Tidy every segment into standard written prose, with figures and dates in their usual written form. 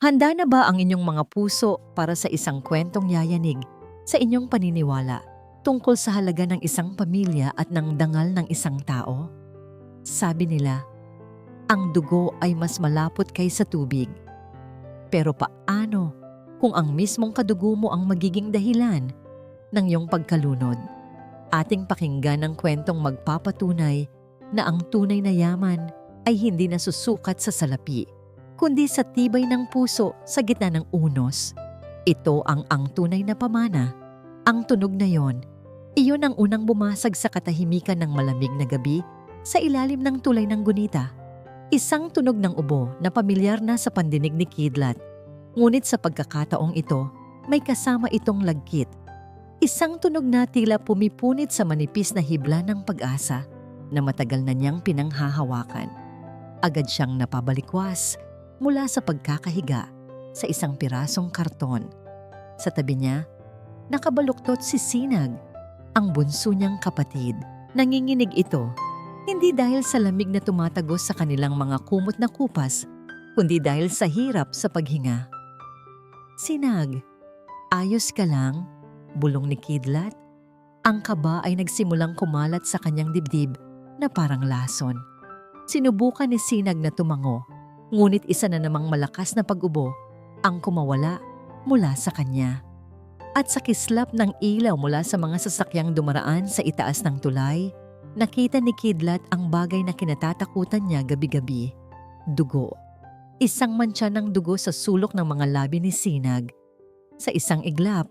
Handa na ba ang inyong mga puso para sa isang kwentong yayanig sa inyong paniniwala tungkol sa halaga ng isang pamilya at ng dangal ng isang tao? Sabi nila, ang dugo ay mas malapot kaysa tubig. Pero paano kung ang mismong kadugo mo ang magiging dahilan ng iyong pagkalunod? Ating pakinggan ang kwentong magpapatunay na ang tunay na yaman ay hindi nasusukat sa salapi, kundi sa tibay ng puso sa gitna ng unos. Ito ang tunay na pamana. Ang tunog na yon, iyon ang unang bumasag sa katahimikan ng malamig na gabi sa ilalim ng tulay ng gunita. Isang tunog ng ubo na pamilyar na sa pandinig ni Kidlat. Ngunit sa pagkakataong ito, may kasama itong lagkit. Isang tunog na tila pumipunit sa manipis na hibla ng pag-asa na matagal na niyang pinanghahawakan. Agad siyang napabalikwas mula sa pagkakahiga sa isang pirasong karton. Sa tabi niya, nakabaluktot si Sinag, ang bunso niyang kapatid. Nanginginig ito, hindi dahil sa lamig na tumatagos sa kanilang mga kumot na kupas, kundi dahil sa hirap sa paghinga. Sinag, ayos ka lang? Bulong ni Kidlat. Ang kaba ay nagsimulang kumalat sa kanyang dibdib na parang lason. Sinubukan ni Sinag na tumango, ngunit isa na namang malakas na pag-ubo ang kumawala mula sa kanya. At sa kislap ng ilaw mula sa mga sasakyang dumaraan sa itaas ng tulay, nakita ni Kidlat ang bagay na kinatatakutan niya gabi-gabi. Dugo. Isang mantsa ng dugo sa sulok ng mga labi ni Sinag. Sa isang iglap,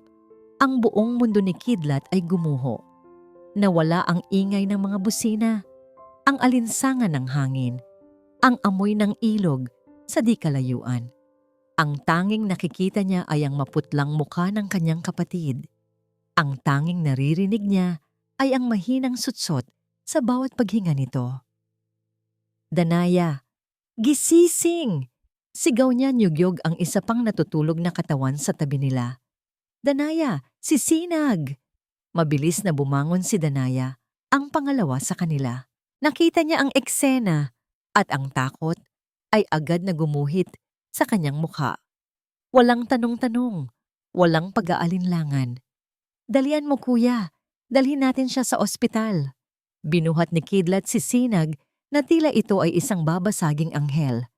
ang buong mundo ni Kidlat ay gumuho. Nawala ang ingay ng mga busina, ang alinsangan ng hangin, ang amoy ng ilog sa di kalayuan. Ang tanging nakikita niya ay ang maputlang mukha ng kanyang kapatid. Ang tanging naririnig niya ay ang mahinang sutsot sa bawat paghinga nito. Danaya, gisising! Sigaw niya nyugyog ang isa pang natutulog na katawan sa tabi nila. Danaya, si Sinag! Mabilis na bumangon si Danaya, ang pangalawa sa kanila. Nakita niya ang eksena at ang takot ay agad na gumuhit sa kanyang mukha. Walang tanong-tanong, walang pag-aalinlangan. Dalian mo kuya, dalhin natin siya sa ospital. Binuhat ni Kidlat si Sinag na tila ito ay isang babasaging anghel.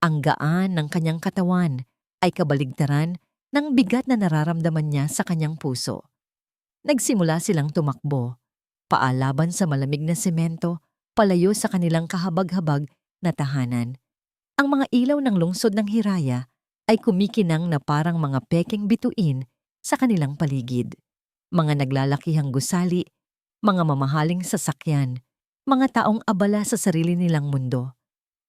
Ang gaan ng kanyang katawan ay kabaligtaran ng bigat na nararamdaman niya sa kanyang puso. Nagsimula silang tumakbo, paalaban sa malamig na semento, palayo sa kanilang kahabag-habag na tahanan. Ang mga ilaw ng lungsod ng Hiraya ay kumikinang na parang mga pekeng bituin sa kanilang paligid. Mga naglalakihang gusali, mga mamahaling sasakyan, mga taong abala sa sarili nilang mundo.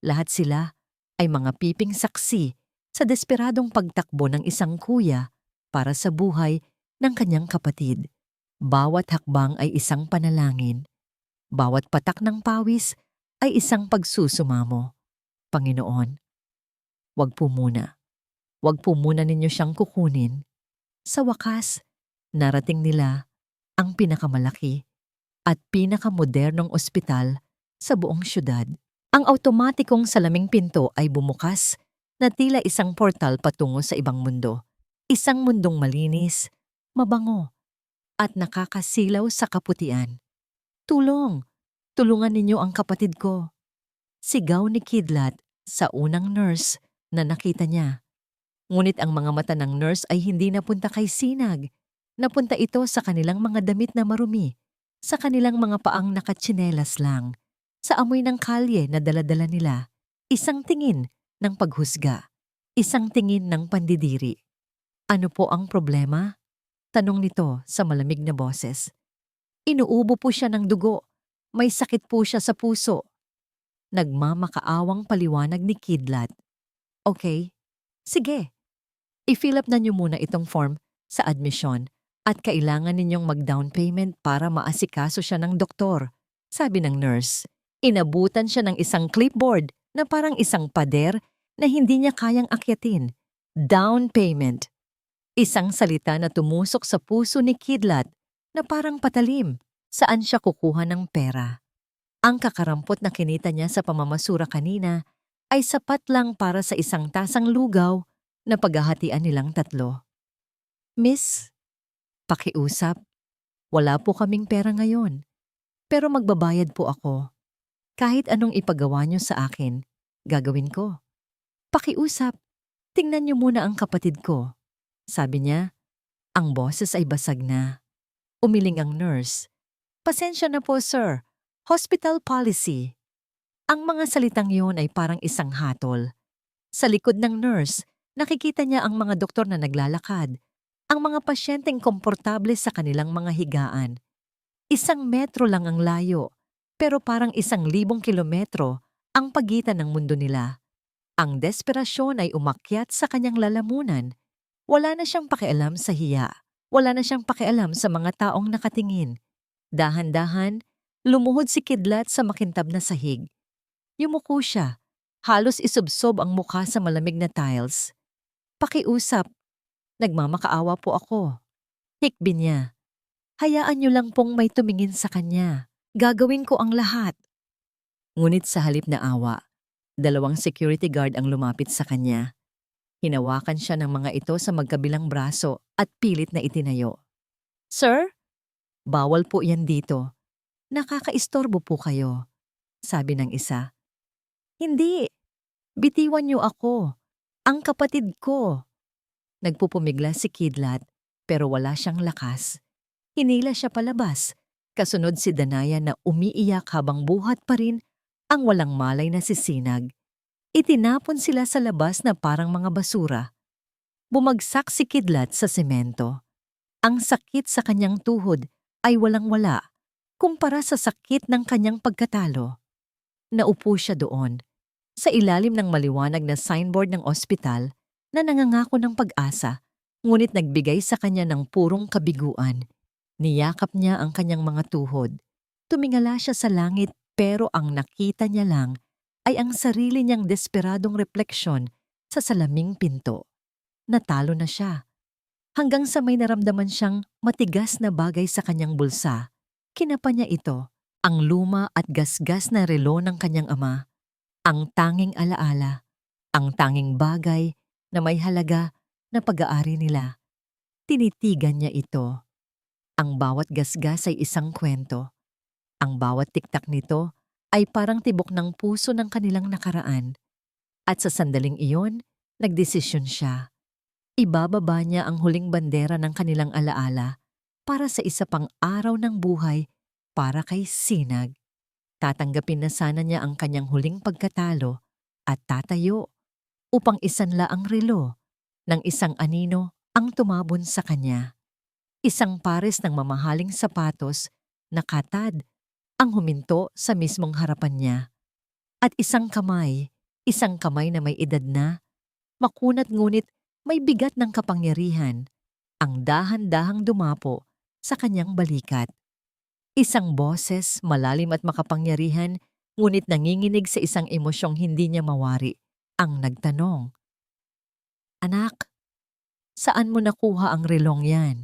Lahat sila ay mga piping saksi sa desperadong pagtakbo ng isang kuya para sa buhay ng kanyang kapatid. Bawat hakbang ay isang panalangin. Bawat patak ng pawis ay isang pagsusumamo. Panginoon, wag po muna. Wag po muna ninyo siyang kukunin. Sa wakas, narating nila ang pinakamalaki at pinakamodernong ospital sa buong syudad. Ang automatikong salaming pinto ay bumukas na tila isang portal patungo sa ibang mundo. Isang mundong malinis, mabango, at nakakasilaw sa kaputian. Tulong! Tulungan ninyo ang kapatid ko. Sigaw ni Kidlat sa unang nurse na nakita niya. Ngunit ang mga mata ng nurse ay hindi napunta kay Sinag. Napunta ito sa kanilang mga damit na marumi, sa kanilang mga paang nakatsinelas lang, sa amoy ng kalye na daladala nila. Isang tingin ng paghusga, isang tingin ng pandidiri. Ano po ang problema? Tanong nito sa malamig na boses. Inuubo po siya ng dugo. May sakit po siya sa puso. Nagmamakaawang paliwanag ni Kidlat. Okay, sige. I-fill up na niyo muna itong form sa admission at kailangan ninyong mag-down payment para maasikaso siya ng doktor, sabi ng nurse. Inabutan siya ng isang clipboard na parang isang pader na hindi niya kayang akyatin. Down payment. Isang salita na tumusok sa puso ni Kidlat na parang patalim. Saan siya kukuha ng pera? Ang kakarampot na kinita niya sa pamamasura kanina ay sapat lang para sa isang tasang lugaw na paghahatian nilang tatlo. Miss, pakiusap. Wala po kaming pera ngayon, pero magbabayad po ako. Kahit anong ipagawa niyo sa akin, gagawin ko. Pakiusap, tingnan niyo muna ang kapatid ko. Sabi niya, ang boses ay basag na. Umiling ang nurse. Pasensya na po, sir. Hospital policy. Ang mga salitang yun ay parang isang hatol. Sa likod ng nurse, nakikita niya ang mga doktor na naglalakad, ang mga pasyenteng komportable sa kanilang mga higaan. 1 metro lang ang layo, pero parang 1,000 kilometro ang pagitan ng mundo nila. Ang desperasyon ay umakyat sa kanyang lalamunan. Wala na siyang pakialam sa hiya. Wala na siyang pakialam sa mga taong nakatingin. Dahan-dahan, lumuhod si Kidlat sa makintab na sahig. Yumuko siya. Halos isubsob ang mukha sa malamig na tiles. Pakiusap. Nagmamakaawa po ako. Hikbi niya. Hayaan niyo lang pong may tumingin sa kanya. Gagawin ko ang lahat. Ngunit sa halip na awa, 2 security guard ang lumapit sa kanya. Hinawakan siya ng mga ito sa magkabilang braso at pilit na itinayo. Sir, bawal po yan dito. Nakakaistorbo po kayo, sabi ng isa. Hindi, bitiwan niyo ako. Ang kapatid ko. Nagpupumigla si Kidlat pero wala siyang lakas. Hinila siya palabas. Kasunod si Danaya na umiiyak habang buhat pa rin ang walang malay na si Sinag. Itinapon sila sa labas na parang mga basura. Bumagsak si Kidlat sa semento. Ang sakit sa kanyang tuhod ay walang-wala kumpara sa sakit ng kanyang pagkatalo. Naupo siya doon, sa ilalim ng maliwanag na signboard ng ospital na nangangako ng pag-asa, ngunit nagbigay sa kanya ng purong kabiguan. Niyakap niya ang kanyang mga tuhod. Tumingala siya sa langit pero ang nakita niya lang ay ang sarili niyang desperadong refleksyon sa salaming pinto. Natalo na siya. Hanggang sa may naramdaman siyang matigas na bagay sa kanyang bulsa. Kinapa niya ito, ang luma at gasgas na relo ng kanyang ama. Ang tanging alaala, ang tanging bagay na may halaga na pag-aari nila. Tinitigan niya ito. Ang bawat gasgas ay isang kwento. Ang bawat tiktak nito ay parang tibok ng puso ng kanilang nakaraan. At sa sandaling iyon, nagdesisyon siya. Ibababa niya ang huling bandera ng kanilang alaala para sa isa pang araw ng buhay para kay Sinag. Tatanggapin na sana niya ang kanyang huling pagkatalo at tatayo upang isanla ang relo ng isang anino ang tumabon sa kanya. Isang pares ng mamahaling sapatos na katad ang huminto sa mismong harapan niya. At isang kamay na may edad na, makunat ngunit may bigat ng kapangyarihan, ang dahan-dahang dumapo sa kanyang balikat. Isang boses, malalim at makapangyarihan, ngunit nanginginig sa isang emosyong hindi niya mawari, ang nagtanong. Anak, saan mo nakuha ang relong yan?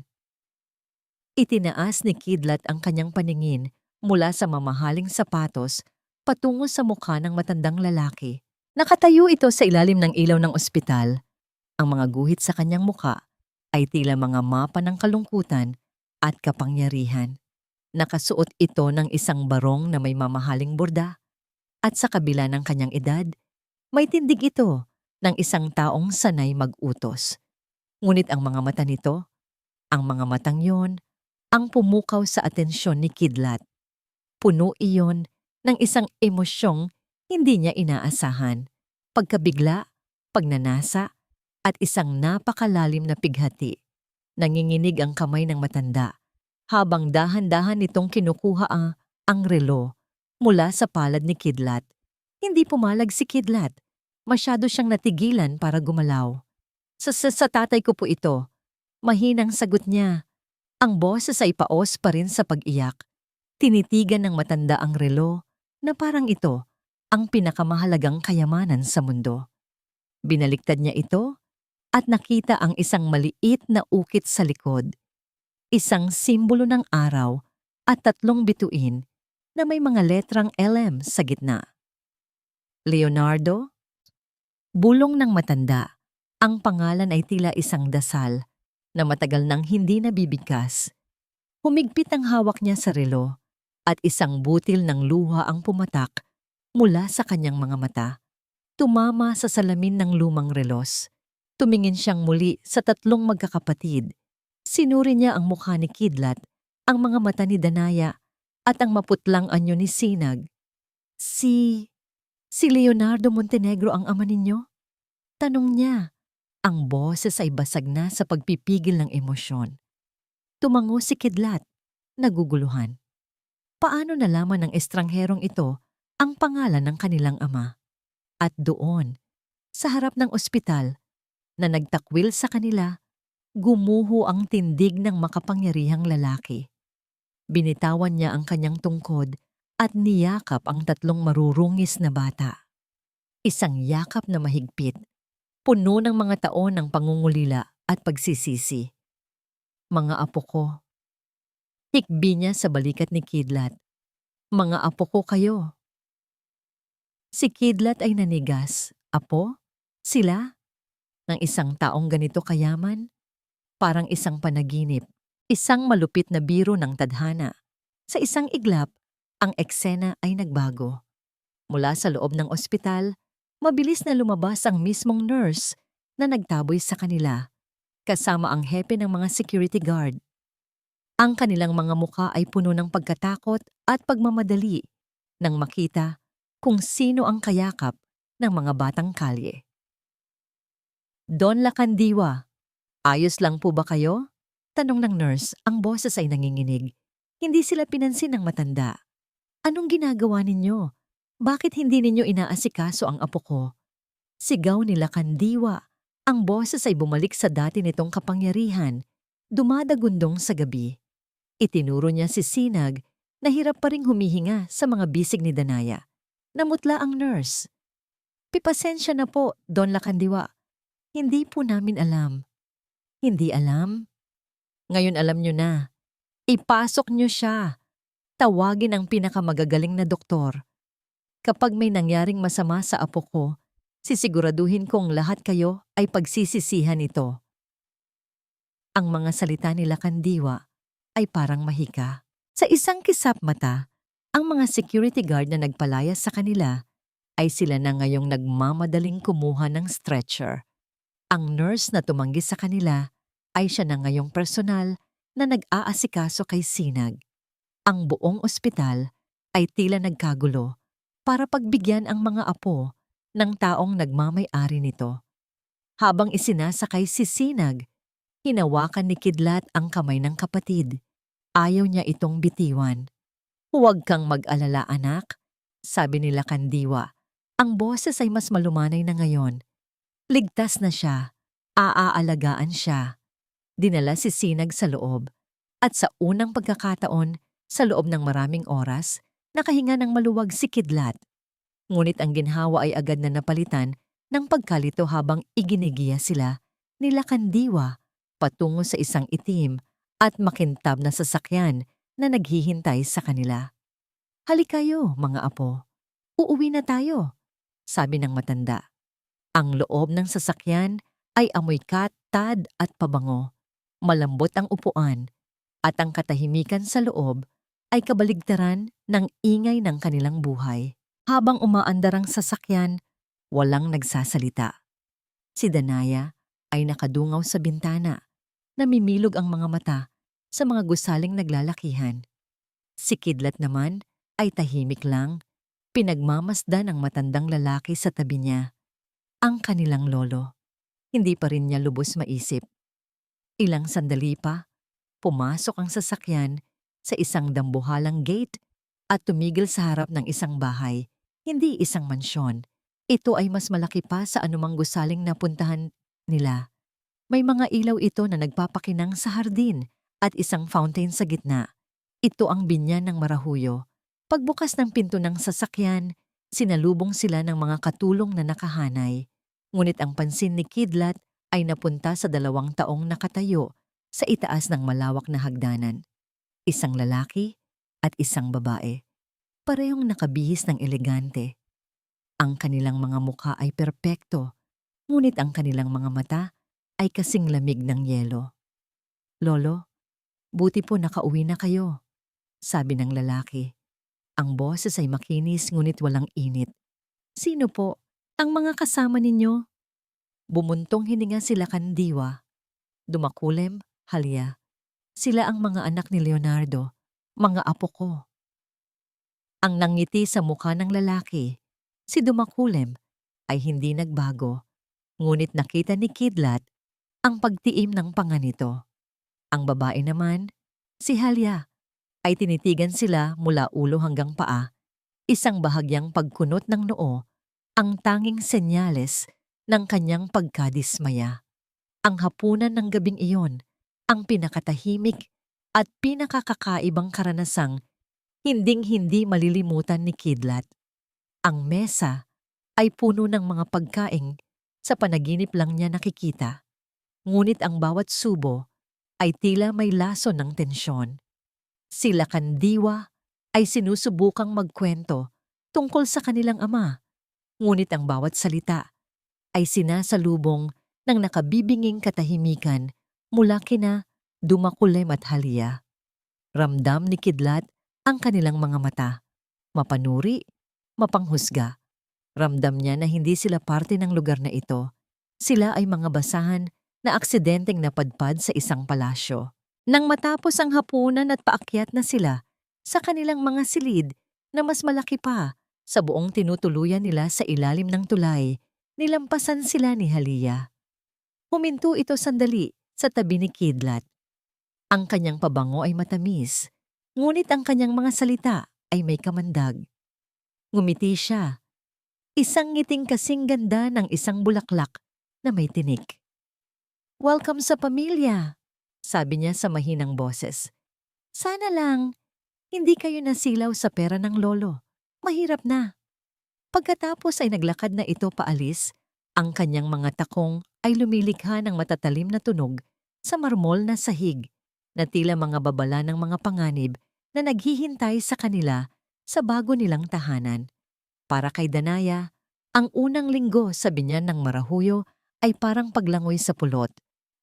Itinaas ni Kidlat ang kanyang paningin mula sa mamahaling sapatos patungo sa mukha ng matandang lalaki. Nakatayo ito sa ilalim ng ilaw ng ospital. Ang mga guhit sa kanyang mukha ay tila mga mapa ng kalungkutan at kapangyarihan. Nakasuot ito ng isang barong na may mamahaling borda at sa kabila ng kanyang edad, may tindig ito ng isang taong sanay mag-utos. Ngunit ang mga mata nito, ang mga matang yon, ang pumukaw sa atensyon ni Kidlat. Puno iyon ng isang emosyong hindi niya inaasahan, pagkabigla, pagnanasa, at isang napakalalim na pighati. Nanginginig ang kamay ng matanda habang dahan-dahan nitong kinukuha ang relo mula sa palad ni Kidlat. Hindi pumalag si Kidlat. Masyado siyang natigilan para gumalaw. Sa tatay ko po ito. Mahinang sagot niya. Ang boses ay paos pa rin sa pag-iyak. Tinitigan ng matanda ang relo na parang ito ang pinakamahalagang kayamanan sa mundo. Binaliktad niya ito at nakita ang isang maliit na ukit sa likod. Isang simbolo ng araw at 3 bituin na may mga letrang LM sa gitna. Leonardo? Bulong ng matanda. Ang pangalan ay tila isang dasal na matagal nang hindi nabibigkas. Humigpit ang hawak niya sa relo at isang butil ng luha ang pumatak mula sa kanyang mga mata. Tumama sa salamin ng lumang relos. Tumingin siyang muli sa tatlong magkakapatid. Sinuri niya ang mukha ni Kidlat, ang mga mata ni Danaya, at ang maputlang anyo ni Sinag. Si Leonardo Montenegro ang ama ninyo? Tanong niya. Ang boses ay basag na sa pagpipigil ng emosyon. Tumango si Kidlat, naguguluhan. Paano nalaman ng estrangherong ito ang pangalan ng kanilang ama? At doon, sa harap ng ospital, na nagtakwil sa kanila, gumuho ang tindig ng makapangyarihang lalaki. Binitawan niya ang kanyang tungkod at niyakap ang tatlong marurungis na bata. Isang yakap na mahigpit, puno ng mga taon ng pangungulila at pagsisisi. Mga apo ko. Hikbi niya sa balikat ni Kidlat. Mga apo ko kayo. Si Kidlat ay nanigas. Apo? Sila? Ng isang taong ganito kayaman? Parang isang panaginip. Isang malupit na biro ng tadhana. Sa isang iglap, ang eksena ay nagbago. Mula sa loob ng ospital, mabilis na lumabas ang mismong nurse na nagtaboy sa kanila, kasama ang hepe ng mga security guard. Ang kanilang mga mukha ay puno ng pagkatakot at pagmamadali nang makita kung sino ang kayakap ng mga batang kalye. Don Lacandiwa, ayos lang po ba kayo? Tanong ng nurse, ang boses ay nanginginig. Hindi sila pinansin ng matanda. Anong ginagawa ninyo? Bakit hindi ninyo inaasikaso ang apo ko? Sigaw ni Lacandiwa. Ang boses ay bumalik sa dati nitong kapangyarihan, dumadagundong sa gabi. Itinuro niya si Sinag na hirap pa ring humihinga sa mga bisig ni Danaya. Namutla ang nurse. Pipasensya na po, Don Lacandiwa. Hindi po namin alam. Hindi alam? Ngayon alam nyo na. Ipasok nyo siya. Tawagin ang pinakamagagaling na doktor. Kapag may nangyaring masama sa apo ko, sisiguraduhin kong lahat kayo ay pagsisisihan ito. Ang mga salita ni Lacandiwa ay parang mahika. Sa isang kisap mata, ang mga security guard na nagpalayas sa kanila ay sila na ngayong nagmamadaling kumuha ng stretcher. Ang nurse na tumanggi sa kanila ay siya na ngayong personal na nag-aasikaso kay Sinag. Ang buong ospital ay tila nagkagulo para pagbigyan ang mga apo ng taong nagmamay-ari nito. Habang isinasakay si Sinag, hinawakan ni Kidlat ang kamay ng kapatid. Ayaw niya itong bitiwan. Huwag kang mag-alala, anak, sabi ni Lacandiwa. Ang boses ay mas malumanay na ngayon. Ligtas na siya. Aaalagaan siya. Dinala si Sinag sa loob. At sa unang pagkakataon, sa loob ng maraming oras, nakahinga ng maluwag si Kidlat. Ngunit ang ginhawa ay agad na napalitan ng pagkalito habang iginigiya sila ni Lacandiwa patungo sa isang itim at makintab na sasakyan na naghihintay sa kanila. Halika kayo, mga apo. Uuwi na tayo, sabi ng matanda. Ang loob ng sasakyan ay amoy katad at pabango. Malambot ang upuan at ang katahimikan sa loob ay kabaligtaran ng ingay ng kanilang buhay. Habang umaandar ang sasakyan, walang nagsasalita. Si Danaya ay nakadungaw sa bintana. Namimilog ang mga mata sa mga gusaling naglalakihan. Si Kidlat naman ay tahimik lang, pinagmamasdan ng matandang lalaki sa tabi niya. Ang kanilang lolo. Hindi pa rin niya lubos maisip. Ilang sandali pa, pumasok ang sasakyan sa isang dambuhalang gate at tumigil sa harap ng isang bahay, hindi isang mansyon. Ito ay mas malaki pa sa anumang gusaling napuntahan nila. May mga ilaw ito na nagpapakinang sa hardin at isang fountain sa gitna. Ito ang binyan ng Marahuyo. Pagbukas ng pinto ng sasakyan, sinalubong sila ng mga katulong na nakahanay. Ngunit ang pansin ni Kidlat ay napunta sa 2 taong nakatayo sa itaas ng malawak na hagdanan. Isang lalaki at isang babae. Parehong nakabihis ng elegante. Ang kanilang mga mukha ay perpekto. ngunit ang kanilang mga mata ay kasing lamig ng yelo. "Lolo, buti po nakauwi na kayo," sabi ng lalaki. Ang boses ay makinis ngunit walang init. "Sino po? Ang mga kasama ninyo?" Bumuntong hininga sila Kandiwa. Dumakulem, Halya. Sila ang mga anak ni Leonardo, mga apo ko. Ang nangiti sa mukha ng lalaki, si Dumakulem, ay hindi nagbago, ngunit nakita ni Kidlat ang pagtiim ng panga nito. Ang babae naman, si Halya, ay tinitigan sila mula ulo hanggang paa, isang bahagyang pagkunot ng noo, ang tanging senyales ng kanyang pagkadismaya. Ang hapunan ng gabing iyon, ang pinakatahimik at pinakakakaibang karanasang hinding-hindi malilimutan ni Kidlat. Ang mesa ay puno ng mga pagkaing sa panaginip lang niya nakikita, ngunit ang bawat subo ay tila may laso ng tensyon. Sila Kandiwa ay sinusubukang magkwento tungkol sa kanilang ama, ngunit ang bawat salita ay sinasalubong ng nakabibinging katahimikan mula kina Dumakulem at Halya. Ramdam ni Kidlat ang kanilang mga mata, mapanuri, mapanghusga. Ramdam niya na hindi sila parte ng lugar na ito. Sila ay mga basahan na aksidenteng napadpad sa isang palasyo. Nang matapos ang hapunan at paakyat na sila sa kanilang mga silid na mas malaki pa sa buong tinutuluyan nila sa ilalim ng tulay, nilampasan sila ni Halya. Huminto ito sandali sa tabi ni Kidlat. Ang kanyang pabango ay matamis, ngunit ang kanyang mga salita ay may kamandag. Ngumiti siya, isang ngiting kasing ganda ng isang bulaklak na may tinik. "Welcome sa pamilya," sabi niya sa mahinang boses. "Sana lang, hindi kayo nasilaw sa pera ng lolo. Mahirap na." Pagkatapos ay naglakad na ito paalis, ang kanyang mga takong ay lumilikha ng matatalim na tunog sa marmol na sahig, na tila mga babala ng mga panganib na naghihintay sa kanila sa bago nilang tahanan. Para kay Danaya, ang unang linggo sa binyan ng Marahuyo ay parang paglangoy sa pulot.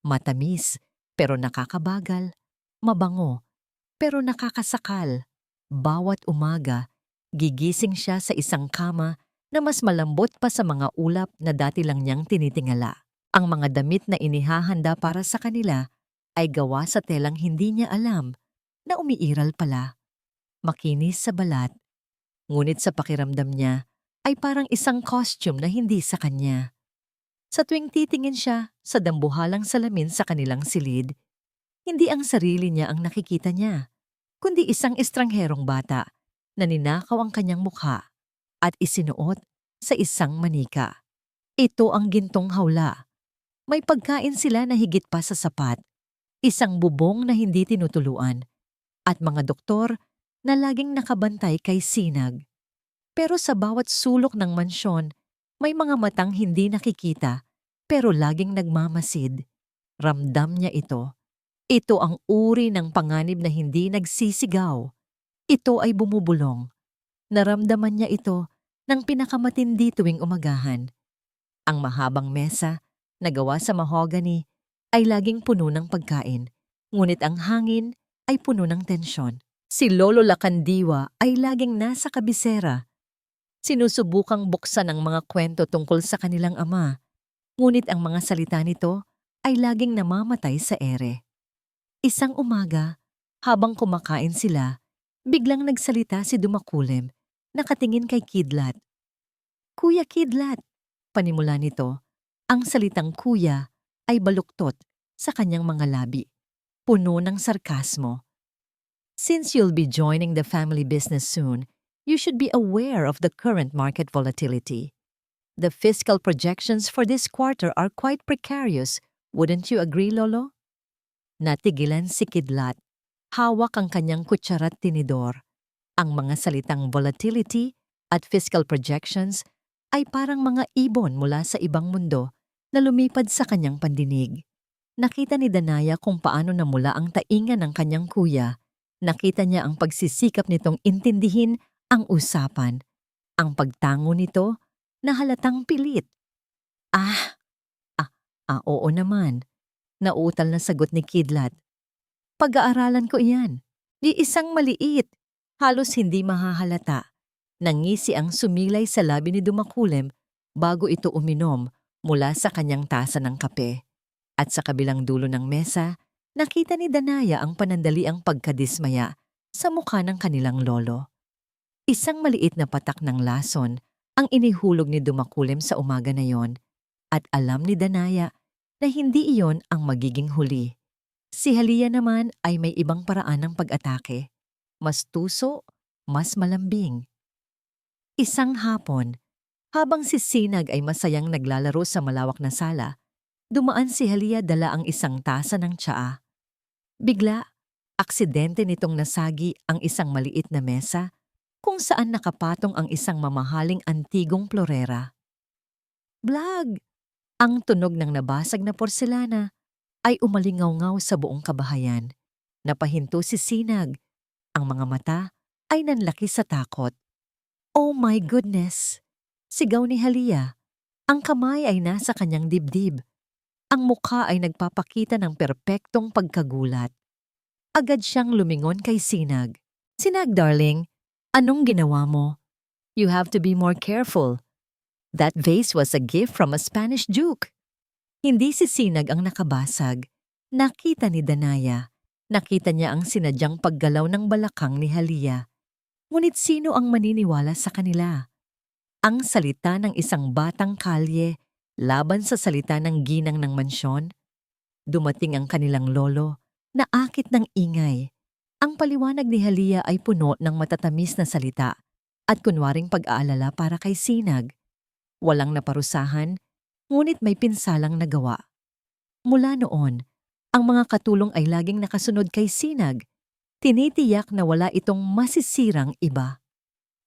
Matamis, pero nakakabagal. Mabango, pero nakakasakal. Bawat umaga, gigising siya sa isang kama na mas malambot pa sa mga ulap na dati lang niyang tinitingala. Ang mga damit na inihahanda para sa kanila ay gawa sa telang hindi niya alam na umiiral pala. Makinis sa balat, ngunit sa pakiramdam niya ay parang isang costume na hindi sa kanya. Sa tuwing titingin siya sa dambuhalang salamin sa kanilang silid, hindi ang sarili niya ang nakikita niya, kundi isang estrangherong bata na ninakaw ang kanyang mukha at isinuot sa isang manika. Ito ang gintong hawla. May pagkain sila na higit pa sa sapat, isang bubong na hindi tinutuluan, at mga doktor na laging nakabantay kay Sinag. Pero sa bawat sulok ng mansyon, may mga matang hindi nakikita pero laging nagmamasid. Ramdam niya ito. Ito ang uri ng panganib na hindi nagsisigaw. Ito ay bumubulong. Naramdaman niya ito ng pinakamatindi tuwing umagahan. Ang mahabang mesa na gawa sa mahogany ay laging puno ng pagkain, ngunit ang hangin ay puno ng tensyon. Si Lolo Lacandiwa ay laging nasa kabisera. Sinusubukang buksan ang mga kwento tungkol sa kanilang ama, ngunit ang mga salita nito ay laging namamatay sa ere. Isang umaga, habang kumakain sila, biglang nagsalita si Dumakulem, nakatingin kay Kidlat. "Kuya Kidlat," panimula nito, ang salitang kuya ay baluktot sa kanyang mga labi, puno ng sarkasmo. "Since you'll be joining the family business soon, you should be aware of the current market volatility. The fiscal projections for this quarter are quite precarious. Wouldn't you agree, Lolo?" Natigilan si Kidlat. Hawak ang kanyang kutsarat tinidor. Ang mga salitang volatility at fiscal projections ay parang mga ibon mula sa ibang mundo na lumipad sa kanyang pandinig. Nakita ni Danaya kung paano namula ang tainga ng kanyang kuya. Nakita niya ang pagsisikap nitong intindihin ang usapan. Ang pagtango nito na halatang pilit. "Ah, Oo naman, nautal na sagot ni Kidlat. Pag-aaralan ko iyan. Di isang maliit, halos hindi mahahalata. Nangisi ang sumilay sa labi ni Dumakulem bago ito uminom mula sa kanyang tasa ng kape. At sa kabilang dulo ng mesa, nakita ni Danaya ang panandaliang pagkadismaya sa mukha ng kanilang lolo. Isang maliit na patak ng lason ang inihulog ni Dumakulem sa umaga na yon at alam ni Danaya na hindi iyon ang magiging huli. Si Halia naman ay may ibang paraan ng pag-atake. Mas tuso, mas malambing. Isang hapon, habang si Sinag ay masayang naglalaro sa malawak na sala, dumaan si Halia dala ang isang tasa ng tsaa. Bigla, aksidente nitong nasagi ang isang maliit na mesa kung saan nakapatong ang isang mamahaling antigong florera. Blag! Ang tunog ng nabasag na porselana ay umalingaw-ngaw sa buong kabahayan. Napahinto si Sinag. Ang mga mata ay nanlaki sa takot. Oh my goodness! Sigaw ni Halia. Ang kamay ay nasa kanyang dibdib. Ang mukha ay nagpapakita ng perpektong pagkagulat. Agad siyang lumingon kay Sinag. Sinag, darling, anong ginawa mo? You have to be more careful. That vase was a gift from a Spanish duke. Hindi si Sinag ang nakabasag. Nakita ni Danaya. Nakita niya ang sinadyang paggalaw ng balakang ni Halia. Ngunit sino ang maniniwala sa kanila? Ang salita ng isang batang kalye laban sa salita ng ginang ng mansyon? Dumating ang kanilang lolo na akit ng ingay. Ang paliwanag ni Halia ay puno ng matatamis na salita at kunwaring pag-aalala para kay Sinag. Walang naparusahan, ngunit may pinsalang nagawa. Mula noon, ang mga katulong ay laging nakasunod kay Sinag. Tinitiyak na wala itong masisirang iba.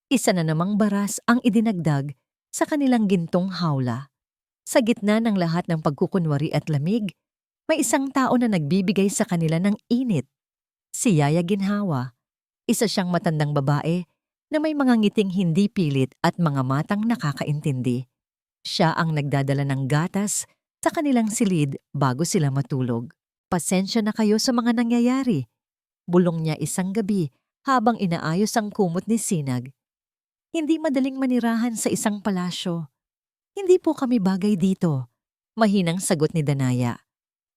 Isa na namang baras ang idinagdag sa kanilang gintong hawla. Sa gitna ng lahat ng pagkukunwari at lamig, may isang tao na nagbibigay sa kanila ng init. Si Yaya Ginhawa. Isa siyang matandang babae na may mga ngiting hindi pilit at mga matang nakakaintindi. Siya ang nagdadala ng gatas sa kanilang silid bago sila matulog. Pasensya na kayo sa mga nangyayari. Bulong niya isang gabi habang inaayos ang kumot ni Sinag. Hindi madaling manirahan sa isang palasyo. Hindi po kami bagay dito. Mahinang sagot ni Danaya.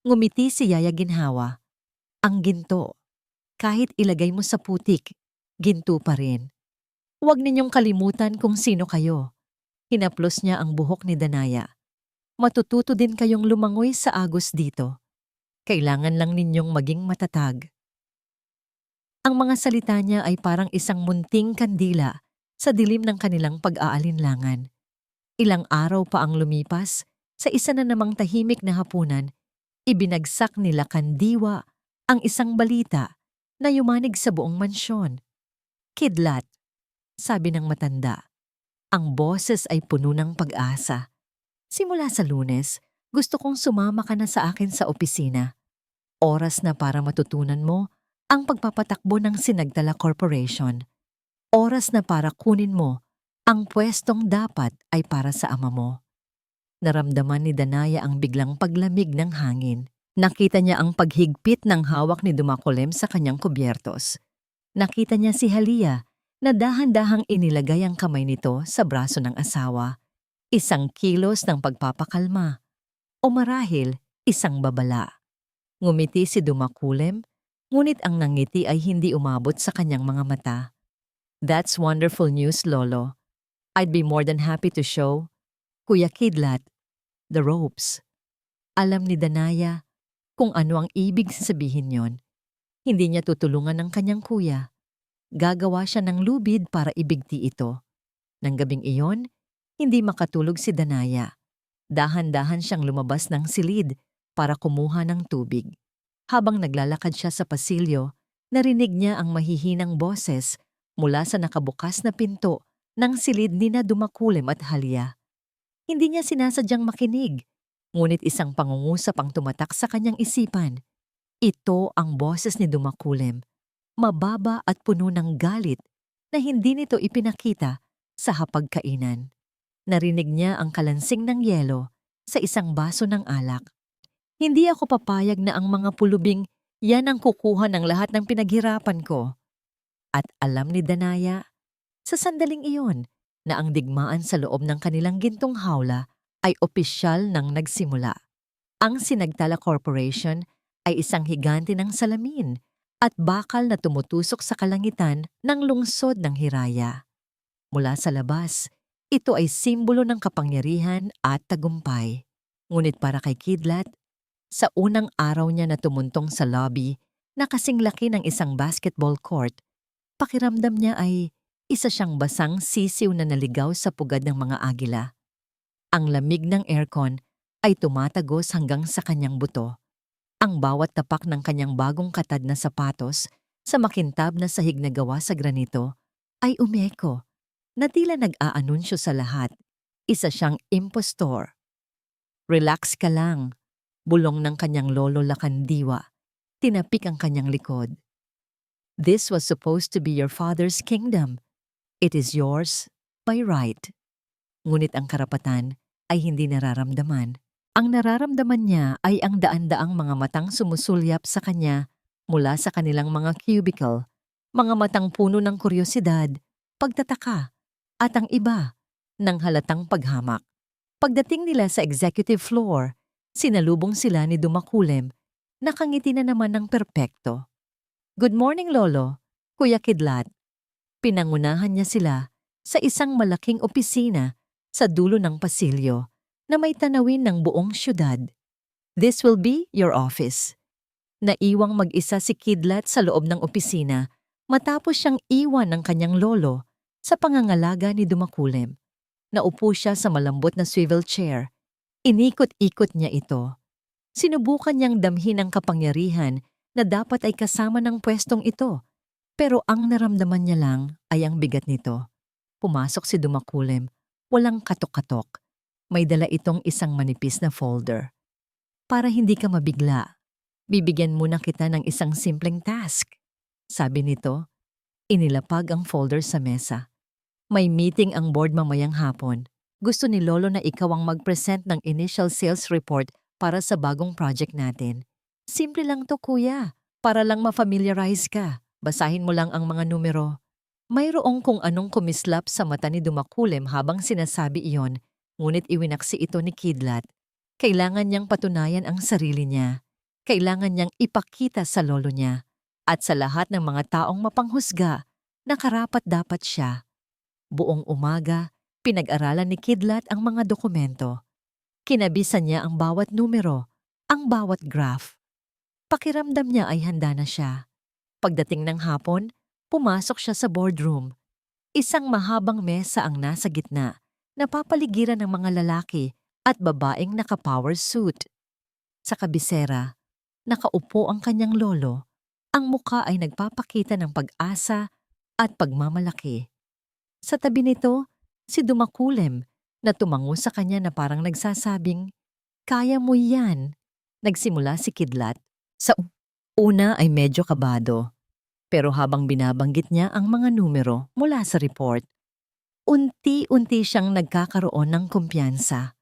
Ngumiti si Yaya Ginhawa. Ang ginto. Kahit ilagay mo sa putik, ginto pa rin. Huwag ninyong kalimutan kung sino kayo. Hinaplos niya ang buhok ni Danaya. Matututo din kayong lumangoy sa agos dito. Kailangan lang ninyong maging matatag. Ang mga salita niya ay parang isang munting kandila sa dilim ng kanilang pag-aalinlangan. Ilang araw pa ang lumipas, sa isa na namang tahimik na hapunan, ibinagsak nila kandiwa ang isang balita na yumanig sa buong mansyon. Kidlat, sabi ng matanda. Ang boses ay puno ng pag-asa. Simula sa Lunes, gusto kong sumama ka na sa akin sa opisina. Oras na para matutunan mo ang pagpapatakbo ng Sinagdala Corporation. Oras na para kunin mo ang pwestong dapat ay para sa ama mo. Naramdaman ni Danaya ang biglang paglamig ng hangin. Nakita niya ang paghigpit ng hawak ni Dumakulem sa kanyang kubyertos. Nakita niya si Halia na dahan-dahang inilagay ang kamay nito sa braso ng asawa. Isang kilos ng pagpapakalma. O marahil, isang babala. Ngumiti si Dumakulem, ngunit ang nangiti ay hindi umabot sa kanyang mga mata. That's wonderful news, Lolo. I'd be more than happy to show, Kuya Kidlat, the ropes. Alam ni Danaya kung ano ang ibig sabihin yon. Hindi niya tutulungan ng kanyang kuya. Gagawa siya ng lubid para ibigti ito. Nang gabing iyon, hindi makatulog si Danaya. Dahan-dahan siyang lumabas ng silid para kumuha ng tubig. Habang naglalakad siya sa pasilyo, narinig niya ang mahihinang boses mula sa nakabukas na pinto ng silid ni na Dumakulem at Halia. Hindi niya sinasadyang makinig, ngunit isang pangungusap ang tumatak sa kanyang isipan. Ito ang boses ni Dumakulem, mababa at puno ng galit na hindi nito ipinakita sa hapagkainan. Narinig niya ang kalansing ng yelo sa isang baso ng alak. Hindi ako papayag na ang mga pulubing yan ang kukuha ng lahat ng pinaghirapan ko. At alam ni Danaya, sa sandaling iyon, na ang digmaan sa loob ng kanilang gintong hawla ay opisyal nang nagsimula. Ang Sinagtala Corporation ay isang higante ng salamin at bakal na tumutusok sa kalangitan ng lungsod ng Hiraya. Mula sa labas, ito ay simbolo ng kapangyarihan at tagumpay. Ngunit para kay Kidlat, sa unang araw niya na tumuntong sa lobby na kasing laki ng isang basketball court, pakiramdam niya ay isa siyang basang sisiw na naligaw sa pugad ng mga agila. Ang lamig ng aircon ay tumatagos hanggang sa kanyang buto. Ang bawat tapak ng kanyang bagong katad na sapatos sa makintab na sahig na gawa sa granito ay umeko na tila nag-aanunsyo sa lahat. Isa siyang impostor. Relax ka lang, bulong ng kanyang lolo Lakandiwa. Tinapik ang kanyang likod. This was supposed to be your father's kingdom. It is yours by right. Ngunit ang karapatan ay hindi nararamdaman. Ang nararamdaman niya ay ang daan-daang mga matang sumusulyap sa kanya mula sa kanilang mga cubicle, mga matang puno ng kuryosidad, pagtataka, at ang iba ng halatang paghamak. Pagdating nila sa executive floor, sinalubong sila ni Dumakulem, nakangiti na naman ng perpekto. Good morning, Lolo, Kuya Kidlat. Pinangunahan niya sila sa isang malaking opisina sa dulo ng pasilyo na may tanawin ng buong syudad. This will be your office. Naiwang mag-isa si Kidlat sa loob ng opisina matapos siyang iwan ng kanyang lolo sa pangangalaga ni Dumakulem. Naupo siya sa malambot na swivel chair. Inikot-ikot niya ito. Sinubukan niyang damhin ang kapangyarihan na dapat ay kasama ng pwestong ito. Pero ang naramdaman niya lang ay ang bigat nito. Pumasok si Dumakulem. Walang katok-katok. May dala itong isang manipis na folder. Para hindi ka mabigla, bibigyan muna kita ng isang simpleng task. Sabi nito, inilapag ang folder sa mesa. May meeting ang board mamayang hapon. Gusto ni Lolo na ikaw ang mag-present ng initial sales report para sa bagong project natin. Simple lang to, kuya. Para lang ma-familiarize ka. Basahin mo lang ang mga numero. Mayroong kung anong kumislap sa mata ni Dumakulem habang sinasabi iyon, ngunit iwinaksi ito ni Kidlat. Kailangan niyang patunayan ang sarili niya. Kailangan niyang ipakita sa lolo niya at sa lahat ng mga taong mapanghusga na karapat-dapat siya. Buong umaga, pinag-aralan ni Kidlat ang mga dokumento. Kinabisan niya ang bawat numero, ang bawat graph. Pakiramdam niya ay handa na siya. Pagdating ng hapon, pumasok siya sa boardroom. Isang mahabang mesa ang nasa gitna, napapaligiran ng mga lalaki at babaeng naka-power suit. Sa kabisera, nakaupo ang kanyang lolo. Ang muka ay nagpapakita ng pag-asa at pagmamalaki. Sa tabi nito, si Dumakulem na tumango sa kanya na parang nagsasabing, "Kaya mo yan." Nagsimula si Kidlat. Sa una ay medyo kabado. Pero habang binabanggit niya ang mga numero mula sa report, unti-unti siyang nagkakaroon ng kumpiyansa.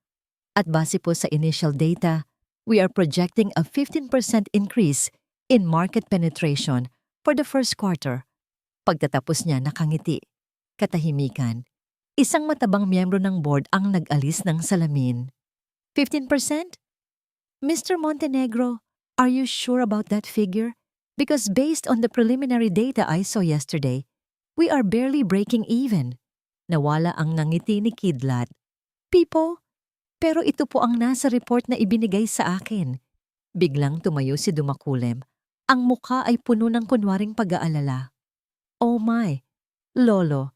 At base po sa initial data, we are projecting a 15% increase in market penetration for the first quarter. Pagtatapos niya nakangiti. Katahimikan. Isang matabang miyembro ng board ang nag-alis ng salamin. 15%? Mr. Montenegro, are you sure about that figure? Because based on the preliminary data I saw yesterday, we are barely breaking even. Nawala ang nangiti ni Kidlat. Pipo, pero ito po ang nasa report na ibinigay sa akin. Biglang tumayo si Dumakulem. Ang mukha ay puno ng kunwaring pag-aalala. Oh my, Lolo,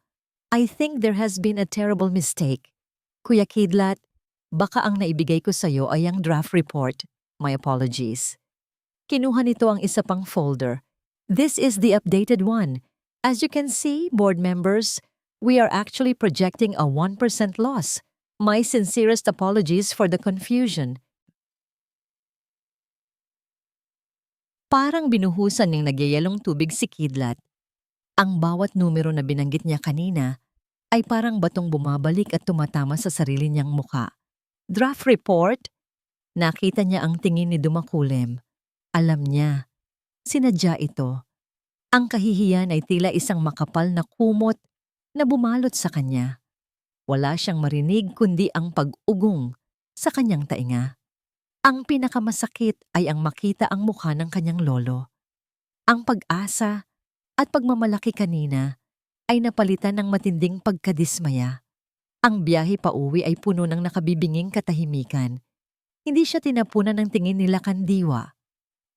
I think there has been a terrible mistake. Kuya Kidlat, baka ang naibigay ko sa iyo ay ang draft report. My apologies. Kinuha nito ang isa pang folder. This is the updated one. As you can see, board members, we are actually projecting a 1% loss. My sincerest apologies for the confusion. Parang binuhusan ng nagyayalong tubig si Kidlat. Ang bawat numero na binanggit niya kanina ay parang batong bumabalik at tumatama sa sarili niyang mukha. Draft report? Nakita niya ang tingin ni Dumakulem. Alam niya, sinadya ito. Ang kahihiyan ay tila isang makapal na kumot na bumalot sa kanya. Wala siyang marinig kundi ang pag-ugong sa kanyang tainga. Ang pinakamasakit ay ang makita ang mukha ng kanyang lolo. Ang pag-asa at pagmamalaki kanina ay napalitan ng matinding pagkadismaya. Ang biyahe pauwi ay puno ng nakabibinging katahimikan. Hindi siya tinapunan ng tingin nila Kandiwa.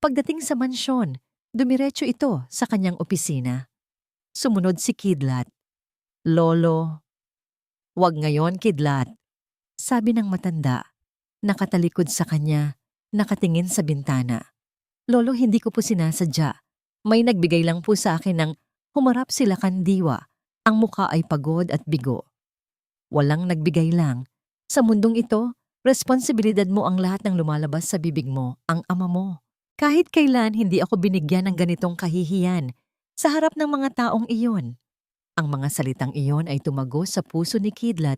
Pagdating sa mansyon, dumiretso ito sa kanyang opisina. Sumunod si Kidlat. Lolo, wag ngayon Kidlat, sabi ng matanda. Nakatalikod sa kanya, nakatingin sa bintana. Lolo, hindi ko po sinasadya. May nagbigay lang po sa akin ng humarap sila Kandiwa. Ang mukha ay pagod at bigo. Walang nagbigay lang. Sa mundong ito, responsibilidad mo ang lahat ng lumalabas sa bibig mo, ang ama mo. Kahit kailan hindi ako binigyan ng ganitong kahihiyan sa harap ng mga taong iyon. Ang mga salitang iyon ay tumago sa puso ni Kidlat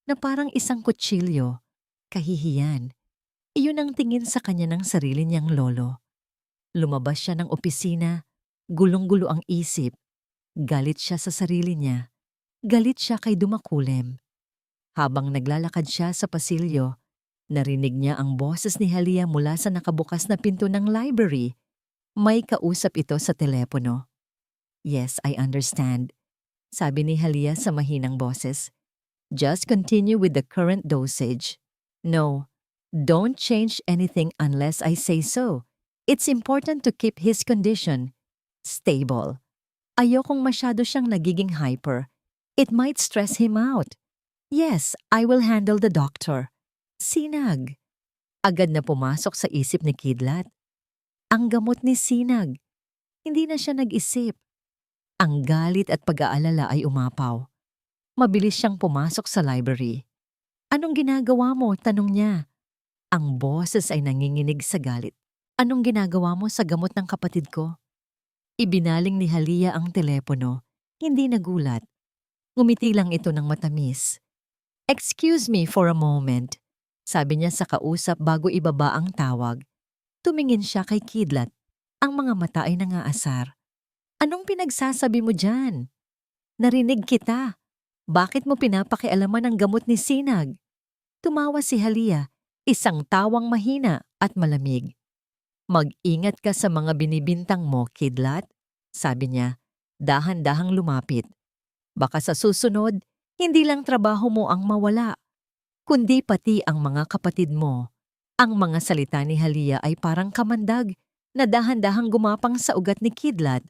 na parang isang kutsilyo. Kahihiyan. Iyon ang tingin sa kanya ng sarili niyang lolo. Lumabas siya ng opisina, gulong-gulo ang isip. Galit siya sa sarili niya. Galit siya kay Dumakulem. Habang naglalakad siya sa pasilyo, narinig niya ang boses ni Halia mula sa nakabukas na pinto ng library. May kausap ito sa telepono. Yes, I understand, sabi ni Halia sa mahinang boses. Just continue with the current dosage. No, don't change anything unless I say so. It's important to keep his condition stable. Ayokong masyado siyang nagiging hyper. It might stress him out. Yes, I will handle the doctor. Sinag. Agad na pumasok sa isip ni Kidlat. Ang gamot ni Sinag. Hindi na siya nag-isip. Ang galit at pag-aalala ay umapaw. Mabilis siyang pumasok sa library. Anong ginagawa mo? Tanong niya. Ang boses ay nanginginig sa galit. Anong ginagawa mo sa gamot ng kapatid ko? Ibinaling ni Halia ang telepono. Hindi nagulat. Ngumiti lang ito ng matamis. Excuse me for a moment, sabi niya sa kausap bago ibaba ang tawag. Tumingin siya kay Kidlat. Ang mga mata ay nangaasar. Anong pinagsasabi mo dyan? Narinig kita. Bakit mo pinapakialaman ang gamot ni Sinag? Tumawa si Halia, isang tawang mahina at malamig. Mag-ingat ka sa mga binibintang mo, Kidlat, sabi niya, dahan-dahang lumapit. Baka sa susunod, hindi lang trabaho mo ang mawala, kundi pati ang mga kapatid mo. Ang mga salita ni Halia ay parang kamandag na dahan-dahang gumapang sa ugat ni Kidlat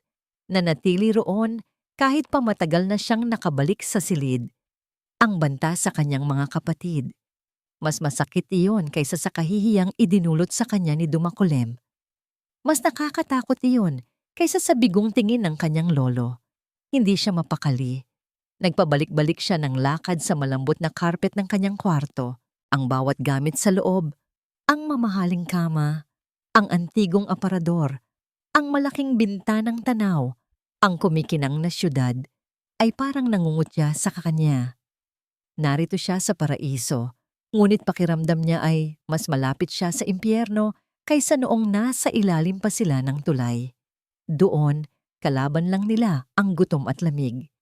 na natili roon kahit pa matagal na siyang nakabalik sa silid. Ang banta sa kanyang mga kapatid. Mas masakit iyon kaysa sa kahihiyang idinulot sa kanya ni Dumakulem. Mas nakakatakot iyon kaysa sa bigong tingin ng kanyang lolo. Hindi siya mapakali. Nagpabalik-balik siya ng lakad sa malambot na karpet ng kanyang kwarto, ang bawat gamit sa loob, ang mamahaling kama, ang antigong aparador, ang malaking bintanang tanaw, ang kumikinang na syudad, ay parang nangungutya sa kanya. Narito siya sa paraiso, ngunit pakiramdam niya ay mas malapit siya sa impyerno kaysa noong nasa ilalim pa sila ng tulay. Doon, kalaban lang nila ang gutom at lamig.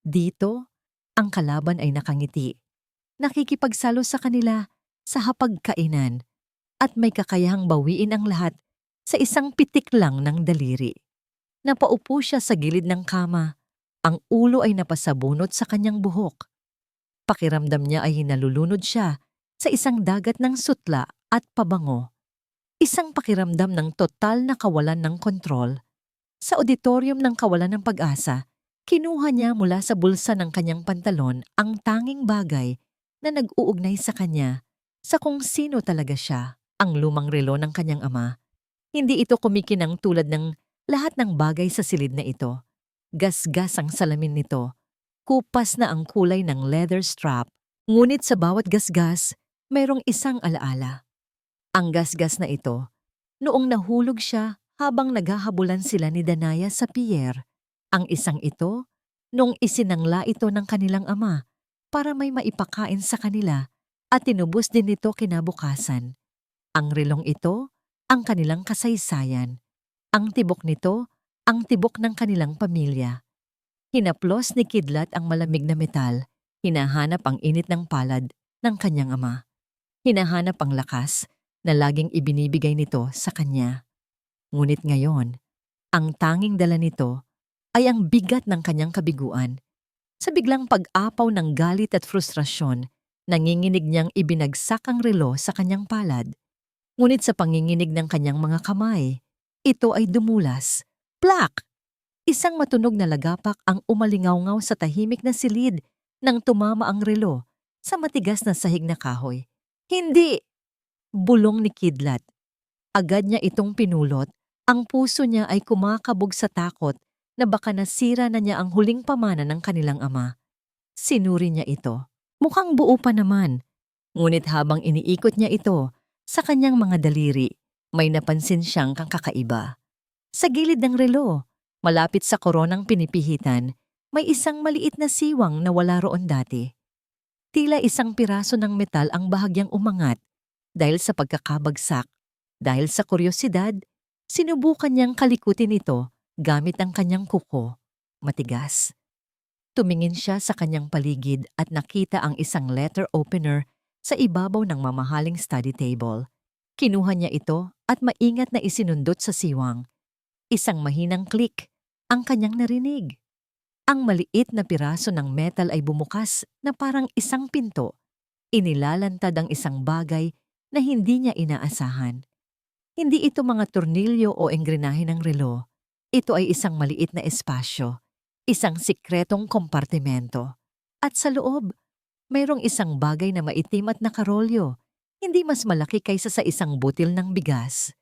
Dito, ang kalaban ay nakangiti. Nakikipagsalo sa kanila sa hapagkainan at may kakayahang bawiin ang lahat sa isang pitik lang ng daliri. Napaupo siya sa gilid ng kama. Ang ulo ay napasabunot sa kanyang buhok. Pakiramdam niya ay hinalulunod siya sa isang dagat ng sutla at pabango. Isang pakiramdam ng total na kawalan ng kontrol. Sa auditorium ng kawalan ng pag-asa, kinuha niya mula sa bulsa ng kanyang pantalon ang tanging bagay na nag-uugnay sa kanya sa kung sino talaga siya, ang lumang relo ng kanyang ama. Hindi ito kumikinang tulad ng lahat ng bagay sa silid na ito. Gasgas ang salamin nito. Kupas na ang kulay ng leather strap. Ngunit sa bawat gasgas, mayroong isang alaala. Ang gasgas na ito, noong nahulog siya habang naghahabulan sila ni Danaya sa pier. Ang isang ito, nung isinangla ito ng kanilang ama para may maipakain sa kanila at tinubos din nito kinabukasan. Ang relong ito, ang kanilang kasaysayan. Ang tibok nito, ang tibok ng kanilang pamilya. Hinaplos ni Kidlat ang malamig na metal. Hinahanap ang init ng palad ng kanyang ama. Hinahanap ang lakas na laging ibinibigay nito sa kanya. Ngunit ngayon, ang tanging dala nito ay ang bigat ng kanyang kabiguan. Sa biglang pag-apaw ng galit at frustrasyon, nanginginig niyang ibinagsak ang relo sa kanyang palad. Ngunit sa panginginig ng kanyang mga kamay, ito ay dumulas. Plak! Isang matunog na lagapak ang umalingaw-ngaw sa tahimik na silid nang tumama ang relo sa matigas na sahig na kahoy. Hindi! Bulong ni Kidlat. Agad niya itong pinulot. Ang puso niya ay kumakabog sa takot na baka nasira na niya ang huling pamana ng kanilang ama. Sinuri niya ito. Mukhang buo pa naman. Ngunit habang iniikot niya ito sa kanyang mga daliri, may napansin siyang kakaiba. Sa gilid ng relo, malapit sa koronang pinipihitan, may isang maliit na siwang na wala roon dati. Tila isang piraso ng metal ang bahagyang umangat dahil sa pagkakabagsak. Dahil sa kuryosidad, sinubukan niyang kalikutin ito gamit ang kanyang kuko. Matigas. Tumingin siya sa kanyang paligid at nakita ang isang letter opener sa ibabaw ng mamahaling study table. Kinuha niya ito at maingat na isinundot sa siwang. Isang mahinang click ang kanyang narinig. Ang maliit na piraso ng metal ay bumukas na parang isang pinto. Inilalantad ang isang bagay na hindi niya inaasahan. Hindi ito mga tornilyo o engrenahe ng relo. Ito ay isang maliit na espasyo, isang sikretong kompartimento. At sa loob, mayroong isang bagay na maitim at nakarolyo, hindi mas malaki kaysa sa isang butil ng bigas.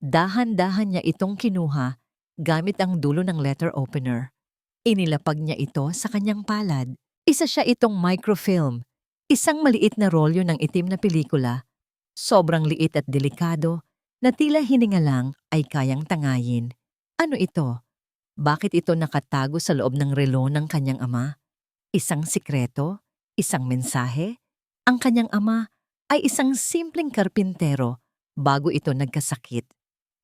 Dahan-dahan niya itong kinuha gamit ang dulo ng letter opener. Inilapag niya ito sa kanyang palad. Isa siya itong microfilm, isang maliit na rolyo ng itim na pelikula. Sobrang liit at delikado na tila hininga lang ay kayang tangayin. Ano ito? Bakit ito nakatago sa loob ng relo ng kanyang ama? Isang sikreto? Isang mensahe? Ang kanyang ama ay isang simpleng karpintero bago ito nagkasakit.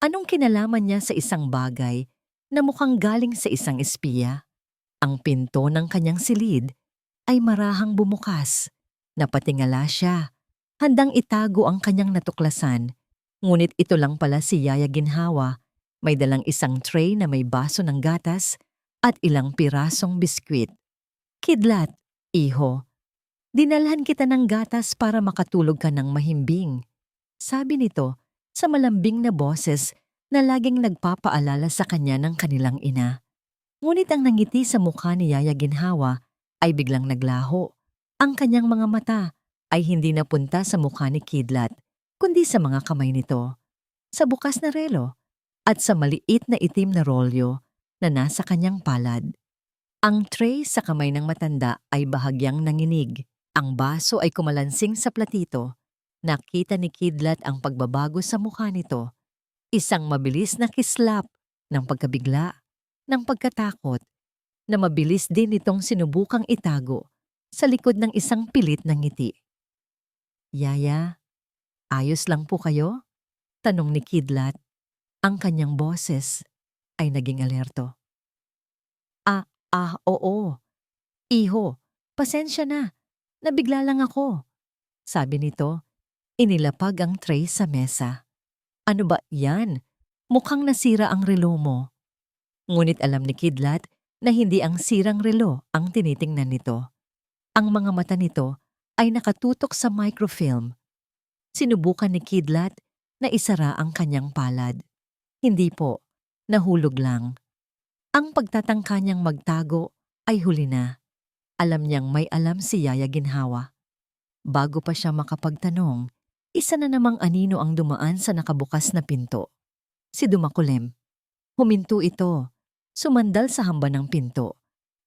Anong kinalaman niya sa isang bagay na mukhang galing sa isang espiya? Ang pinto ng kanyang silid ay marahang bumukas. Napatingala siya. Handang itago ang kanyang natuklasan. Ngunit ito lang pala si Yaya Ginhawa. May dalang isang tray na may baso ng gatas at ilang pirasong biskwit. Kidlat, iho, dinalhan kita ng gatas para makatulog ka ng mahimbing. Sabi nito sa malambing na boses na laging nagpapaalala sa kanya ng kanilang ina. Ngunit ang nangiti sa mukha ni Yaya Ginhawa ay biglang naglaho. Ang kanyang mga mata ay hindi napunta sa mukha ni Kidlat, kundi sa mga kamay nito, sa bukas na relo, at sa maliit na itim na rolyo na nasa kanyang palad. Ang tray sa kamay ng matanda ay bahagyang nanginig. Ang baso ay kumalansing sa platito. Nakita ni Kidlat ang pagbabago sa mukha nito. Isang mabilis na kislap ng pagkabigla, ng pagkatakot, na mabilis din itong sinubukang itago sa likod ng isang pilit na ngiti. Yaya, ayos lang po kayo? Tanong ni Kidlat. Ang kanyang boses ay naging alerto. Oo. Iho, pasensya na. Nabigla lang ako. Sabi nito, inilapag ang tray sa mesa. Ano ba yan? Mukhang nasira ang relo mo. Ngunit alam ni Kidlat na hindi ang sirang relo ang tinitingnan nito. Ang mga mata nito ay nakatutok sa microfilm. Sinubukan ni Kidlat na isara ang kanyang palad. Hindi po, nahulog lang. Ang pagtatangka niyang magtago ay huli na. Alam niyang may alam si Yaya Ginhawa. Bago pa siya makapagtanong, isa na namang anino ang dumaan sa nakabukas na pinto. Si Dumakulem. Huminto ito. Sumandal sa hamba ng pinto.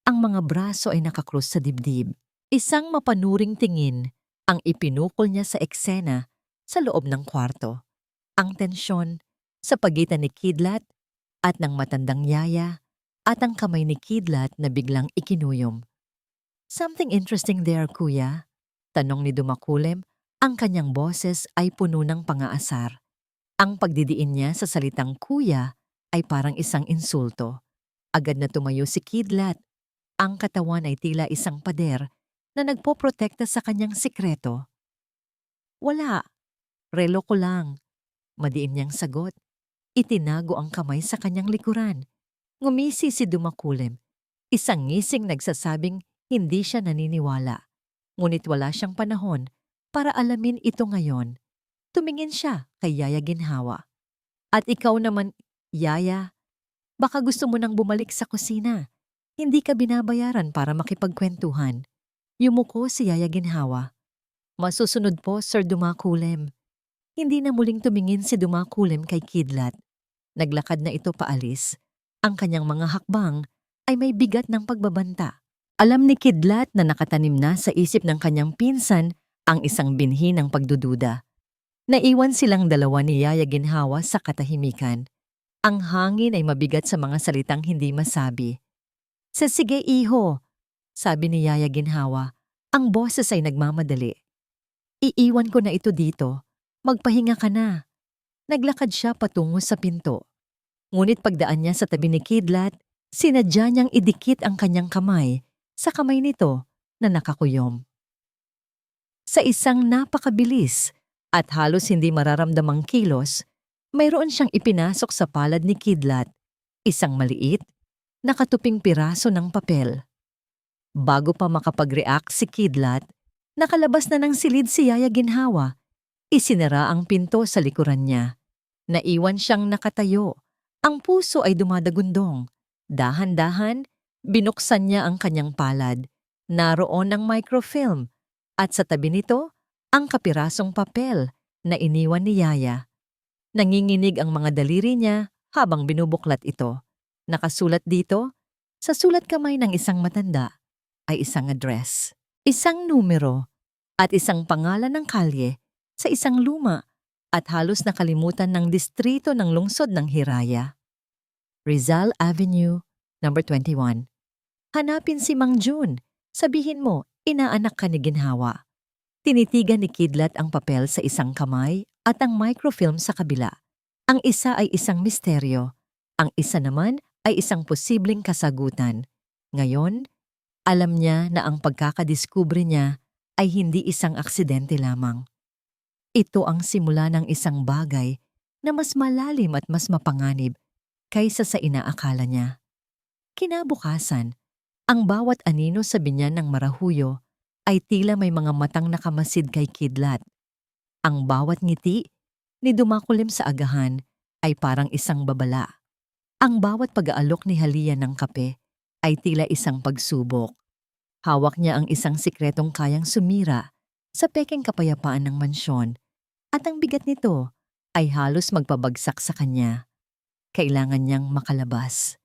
Ang mga braso ay nakakrus sa dibdib. Isang mapanuring tingin ang ipinukol niya sa eksena sa loob ng kwarto. Ang tensyon sa pagitan ni Kidlat at ng matandang Yaya at ang kamay ni Kidlat na biglang ikinuyom. Something interesting there, kuya? Tanong ni Dumakulem Ang kanyang boses ay puno ng pangaasar. Ang pagdidiin niya sa salitang kuya ay parang isang insulto. Agad na tumayo si Kidlat. Ang katawan ay tila isang pader na nagpoprotekta sa kanyang sikreto. Wala, relo ko lang. Madiin niyang sagot. Itinago ang kamay sa kanyang likuran. Ngumisi si Dumakulim. Isang ngising nagsasabing hindi siya naniniwala. Ngunit wala siyang panahon para alamin ito ngayon. Tumingin siya kay Yaya Ginhawa. At ikaw naman, Yaya, baka gusto mo nang bumalik sa kusina. Hindi ka binabayaran para makipagkwentuhan. Yumuko si Yaya Ginhawa. Masusunod po, Sir Dumakulim. Hindi na muling tumingin si Dumakulim kay Kidlat. Naglakad na ito paalis. Ang kanyang mga hakbang ay may bigat ng pagbabanta. Alam ni Kidlat na nakatanim na sa isip ng kanyang pinsan ang isang binhi ng pagdududa. Naiwan silang dalawa ni Yaya Ginhawa sa katahimikan. Ang hangin ay mabigat sa mga salitang hindi masabi. Sige iho, sabi ni Yaya Ginhawa. Ang boses ay nagmamadali. Iiwan ko na ito dito. Magpahinga ka na. Naglakad siya patungo sa pinto. Ngunit pagdaan niya sa tabi ni Kidlat, sinadya niyang idikit ang kanyang kamay sa kamay nito na nakakuyom. Sa isang napakabilis at halos hindi mararamdamang kilos, mayroon siyang ipinasok sa palad ni Kidlat, isang maliit, nakatuping piraso ng papel. Bago pa makapag-react si Kidlat, nakalabas na ng silid si Yaya Ginhawa. Isinara ang pinto sa likuran niya. Naiwan siyang nakatayo. Ang puso ay dumadagundong. Dahan-dahan, binuksan niya ang kanyang palad. Naroon ang microfilm. At sa tabi nito, ang kapirasong papel na iniwan ni Yaya. Nanginginig ang mga daliri niya habang binubuklat ito. Nakasulat dito, sa sulat kamay ng isang matanda, ay isang address, isang numero, at isang pangalan ng kalye sa isang luma at halos nakalimutan ng distrito ng lungsod ng Hiraya. Rizal Avenue, number 21. Hanapin si Mang Jun. Sabihin mo, inaanak ka ni Ginhawa. Tinitigan ni Kidlat ang papel sa isang kamay at ang microfilm sa kabila. Ang isa ay isang misteryo. Ang isa naman ay isang posibleng kasagutan. Ngayon, alam niya na ang pagkakadiskubre niya ay hindi isang aksidente lamang. Ito ang simula ng isang bagay na mas malalim at mas mapanganib kaysa sa inaakala niya. Kinabukasan, ang bawat anino sa binyan ng Marahuyo ay tila may mga matang nakamasid kay Kidlat. Ang bawat ngiti ni Dumakulim sa agahan ay parang isang babala. Ang bawat pag-aalok ni Halia ng kape ay tila isang pagsubok. Hawak niya ang isang sikretong kayang sumira sa pekeng kapayapaan ng mansyon at ang bigat nito ay halos magpabagsak sa kanya. Kailangan niyang makalabas.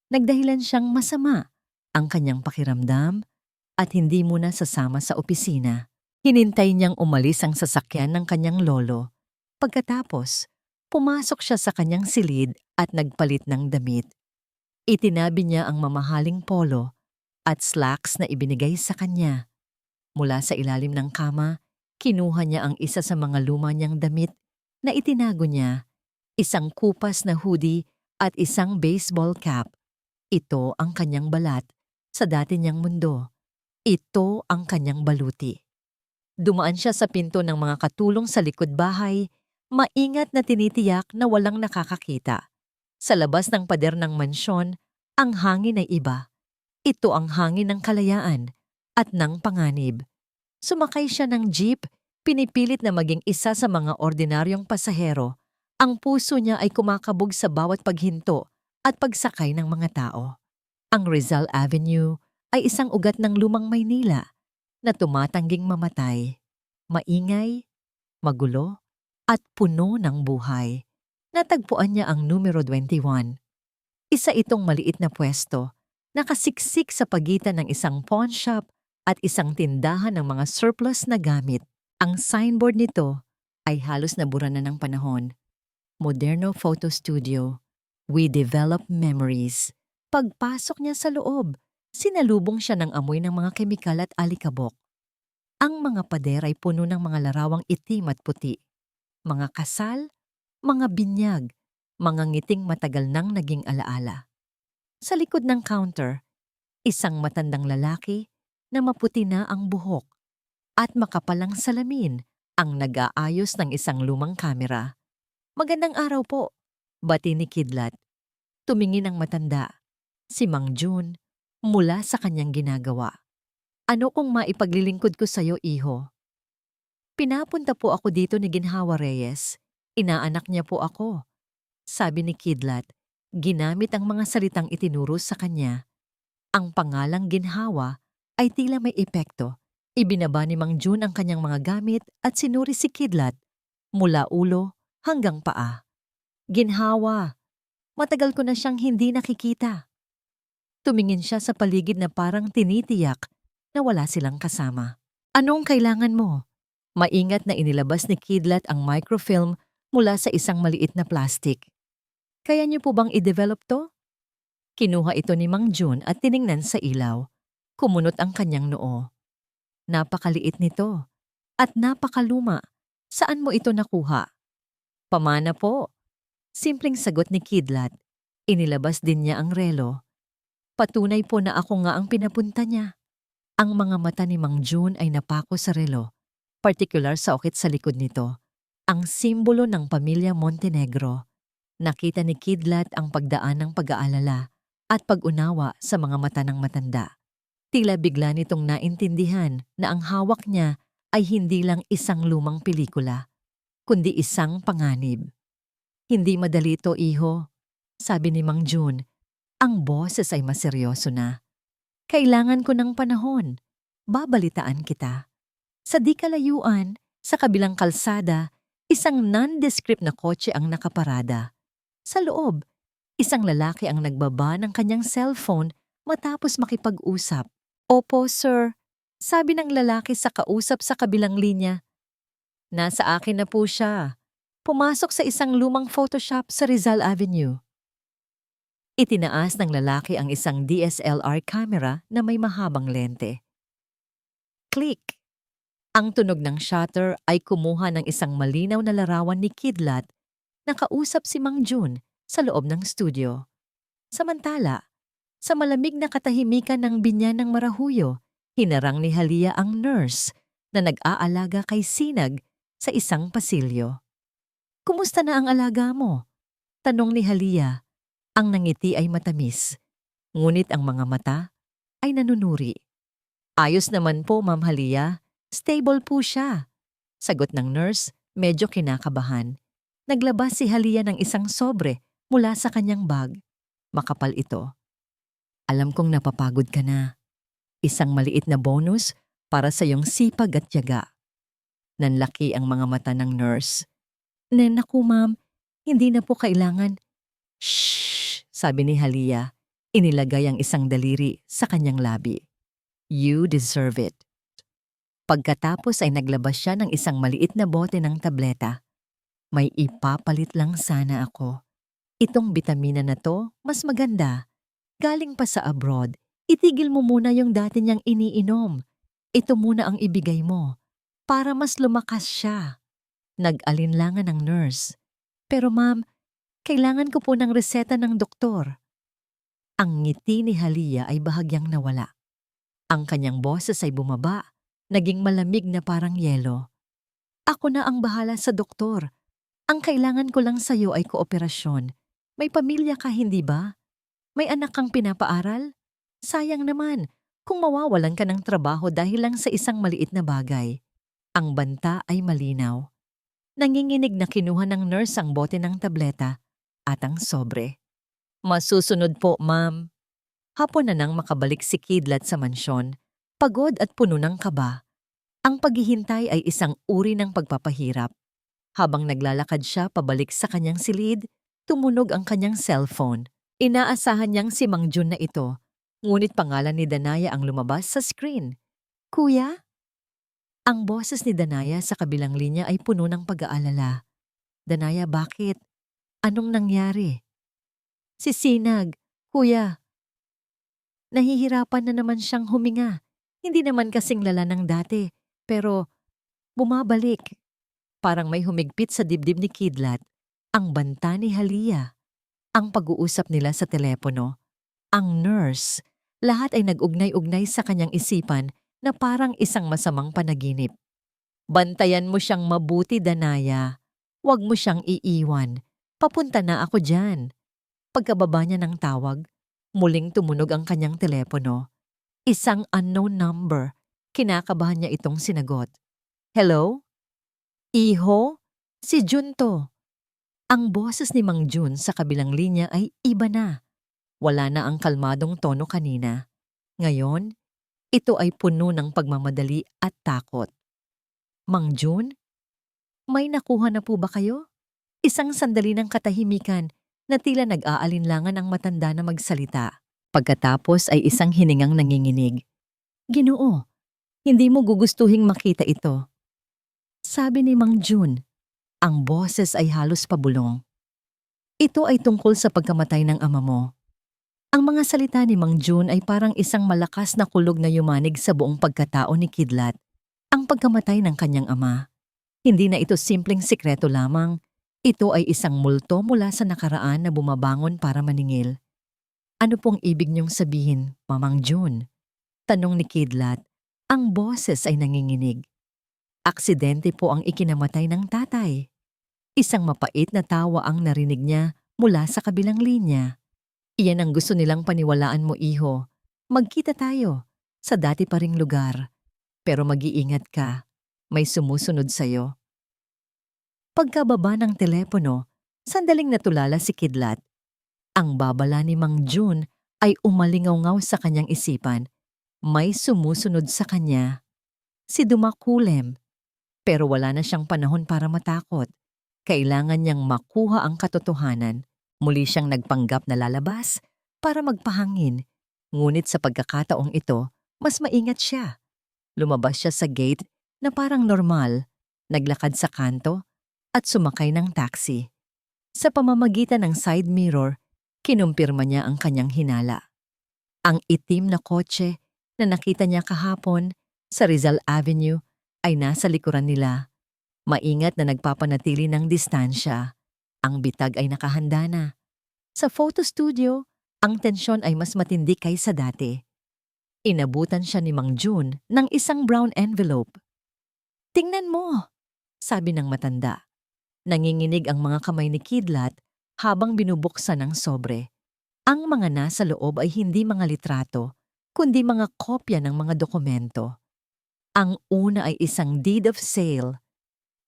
Nagdahilan siyang masama ang kanyang pakiramdam at hindi muna sasama sa opisina. Hinintay niyang umalis ang sasakyan ng kanyang lolo. Pagkatapos, pumasok siya sa kanyang silid at nagpalit ng damit. Itinabi niya ang mamahaling polo at slacks na ibinigay sa kanya. Mula sa ilalim ng kama, kinuha niya ang isa sa mga luma niyang damit na itinago niya, isang kupas na hoodie at isang baseball cap. Ito ang kanyang balat sa dati niyang mundo. Ito ang kanyang baluti. Dumaan siya sa pinto ng mga katulong sa likod bahay, maingat na tinitiyak na walang nakakakita. Sa labas ng pader ng mansyon, ang hangin ay iba. Ito ang hangin ng kalayaan at ng panganib. Sumakay siya ng jeep, pinipilit na maging isa sa mga ordinaryong pasahero. Ang puso niya ay kumakabog sa bawat paghinto at pagsakay ng mga tao. Ang Rizal Avenue ay isang ugat ng lumang Maynila na tumatangging mamatay, maingay, magulo, at puno ng buhay. Natagpuan niya ang numero 21. Isa itong maliit na pwesto, nakasiksik sa pagitan ng isang pawn shop at isang tindahan ng mga surplus na gamit. Ang signboard nito ay halos nabura na ng panahon. Moderno Photo Studio. We develop memories. Pagpasok niya sa loob, sinalubong siya ng amoy ng mga kemikal at alikabok. Ang mga pader ay puno ng mga larawang itim at puti, mga kasal, mga binyag, mga ngiting matagal nang naging alaala. Sa likod ng counter, isang matandang lalaki na maputi na ang buhok at makapalang salamin ang nag-aayos ng isang lumang kamera. "Magandang araw po," bati ni Kidlat. Tumingin ang matanda, si Mang Jun, mula sa kanyang ginagawa. "Ano kung maipaglilingkod ko sa'yo, iho?" "Pinapunta po ako dito ni Ginhawa Reyes. Inaanak niya po ako," sabi ni Kidlat, ginamit ang mga salitang itinuro sa kanya. Ang pangalang Ginhawa ay tila may epekto. Ibinaba ni Mang Jun ang kanyang mga gamit at sinuri si Kidlat mula ulo hanggang paa. "Ginhawa, matagal ko na siyang hindi nakikita." Tumingin siya sa paligid na parang tinitiyak na wala silang kasama. "Anong kailangan mo?" Maingat na inilabas ni Kidlat ang microfilm mula sa isang maliit na plastic. "Kaya niyo po bang i-develop to?" Kinuha ito ni Mang Jun at tiningnan sa ilaw. Kumunot ang kanyang noo. "Napakaliit nito at napakaluma. Saan mo ito nakuha?" "Pamana po." Simpleng sagot ni Kidlat. Inilabas din niya ang relo. Patunay po na ako nga ang pinapunta niya. Ang mga mata ni Mang Jun ay napako sa relo, partikular sa okit sa likod nito, ang simbolo ng pamilya Montenegro. Nakita ni Kidlat ang pagdaan ng pag-aalala at pag-unawa sa mga mata ng matanda. Tila bigla nitong naintindihan na ang hawak niya ay hindi lang isang lumang pelikula, kundi isang panganib. "Hindi madali ito, iho," sabi ni Mang Jun. Ang boses ay maseryoso na. "Kailangan ko ng panahon. Babalitaan kita." Sa di kalayuan, sa kabilang kalsada, isang nondescript na kotse ang nakaparada. Sa loob, isang lalaki ang nagbaba ng kanyang cellphone matapos makipag-usap. "Opo, sir," sabi ng lalaki sa kausap sa kabilang linya. "Nasa akin na po siya. Pumasok sa isang lumang Photoshop sa Rizal Avenue." Itinaas ng lalaki ang isang DSLR camera na may mahabang lente. Click! Ang tunog ng shutter ay kumuha ng isang malinaw na larawan ni Kidlat na kausap si Mang Jun sa loob ng studio. Samantala, sa malamig na katahimikan ng binyan ng Marahuyo, hinarang ni Halia ang nurse na nag-aalaga kay Sinag sa isang pasilyo. "Kumusta na ang alaga mo?" tanong ni Halia. Ang nangiti ay matamis, ngunit ang mga mata ay nanunuri. "Ayos naman po, Ma'am Halia. Stable po siya," sagot ng nurse, medyo kinakabahan. Naglabas si Halia ng isang sobre mula sa kanyang bag. Makapal ito. "Alam kong napapagod ka na. Isang maliit na bonus para sa iyong sipag at tiyaga." Nanlaki ang mga mata ng nurse. Naku, ma'am, hindi na po kailangan." "Shh!" sabi ni Halia. Inilagay ang isang daliri sa kanyang labi. "You deserve it." Pagkatapos ay naglabas siya ng isang maliit na bote ng tableta. "May ipapalit lang sana ako. Itong bitamina na to, mas maganda. Galing pa sa abroad. Itigil mo muna yung dati niyang iniinom. Ito muna ang ibigay mo, para mas lumakas siya." Nag-alinlangan ng nurse. "Pero ma'am, kailangan ko po ng reseta ng doktor." Ang ngiti ni Halia ay bahagyang nawala. Ang kanyang boses ay bumaba, naging malamig na parang yelo. "Ako na ang bahala sa doktor. Ang kailangan ko lang sa'yo ay kooperasyon. May pamilya ka, hindi ba? May anak kang pinapaaral? Sayang naman kung mawawalan ka ng trabaho dahil lang sa isang maliit na bagay." Ang banta ay malinaw. Nanginginig na kinuha ng nurse ang bote ng tableta at ang sobre. "Masusunod po, ma'am." Hapon na nang makabalik si Kidlat sa mansyon, pagod at puno ng kaba. Ang paghihintay ay isang uri ng pagpapahirap. Habang naglalakad siya pabalik sa kanyang silid, tumunog ang kanyang cellphone. Inaasahan niyang si Mang Jun na ito, ngunit pangalan ni Danaya ang lumabas sa screen. "Kuya?" Ang boses ni Danaya sa kabilang linya ay puno ng pag-aalala. "Danaya, bakit? Anong nangyari?" "Si Sinag, kuya. Nahihirapan na naman siyang huminga. Hindi naman kasing lala ng dati, Pero bumabalik. Parang may humigpit sa dibdib ni Kidlat. Ang banta ni Halia. Ang pag-uusap nila sa telepono. Ang nurse. Lahat ay nag-ugnay-ugnay sa kanyang isipan na parang isang masamang panaginip. Bantayan mo siyang mabuti, Danaya. Huwag mo siyang iiwan. Papunta na ako dyan. Pagkababa niya ng tawag, muling tumunog ang kanyang telepono. Isang unknown number. Kinakabahan niya itong sinagot. Hello? Iho? Si Jun to. Ang boses ni Mang Jun sa kabilang linya ay iba na. Wala na ang kalmadong tono kanina. Ngayon, ito ay puno ng pagmamadali at takot. Mang Jun? May nakuha na po ba kayo? Isang sandali ng katahimikan na tila nag-aalinlangan ang matanda na magsalita. Pagkatapos ay isang hiningang nanginginig. Ginoo, hindi mo gugustuhing makita ito. Sabi ni Mang Jun, ang boses ay halos pabulong. Ito ay tungkol sa pagkamatay ng ama mo. Ang mga salita ni Mang Jun ay parang isang malakas na kulog na yumanig sa buong pagkatao ni Kidlat. Ang pagkamatay ng kanyang ama. Hindi na ito simpleng sikreto lamang. Ito ay isang multo mula sa nakaraan na bumabangon para maningil. Ano pong ibig niyong sabihin, Mamang Jun? Tanong ni Kidlat. Ang boses ay nanginginig. Aksidente po ang ikinamatay ng tatay. Isang mapait na tawa ang narinig niya mula sa kabilang linya. Iyan ang gusto nilang paniwalaan mo, iho. Magkita tayo sa dati pa ring lugar. Pero mag-iingat ka. May sumusunod sa'yo. Pagkababa ng telepono, sandaling natulala si Kidlat. Ang babala ni Mang Jun ay umalingaw-ngaw sa kanyang isipan. May sumusunod sa kanya. Si Dumakulem. Pero wala na siyang panahon para matakot. Kailangan niyang makuha ang katotohanan. Muli siyang nagpanggap na lalabas para magpahangin. Ngunit sa pagkakataong ito, mas maingat siya. Lumabas siya sa gate na parang normal, naglakad sa kanto at sumakay ng taxi. Sa pamamagitan ng side mirror, kinumpirma niya ang kanyang hinala. Ang itim na kotse na nakita niya kahapon sa Rizal Avenue ay nasa likuran nila. Maingat na nagpapanatili ng distansya. Ang bitag ay nakahanda na. Sa photo studio, ang tensyon ay mas matindi kaysa dati. Inabutan siya ni Mang Jun ng isang brown envelope. Tingnan mo, sabi ng matanda. Nanginginig ang mga kamay ni Kidlat habang binubuksan ang sobre. Ang mga nasa loob ay hindi mga litrato, kundi mga kopya ng mga dokumento. Ang una ay isang deed of sale.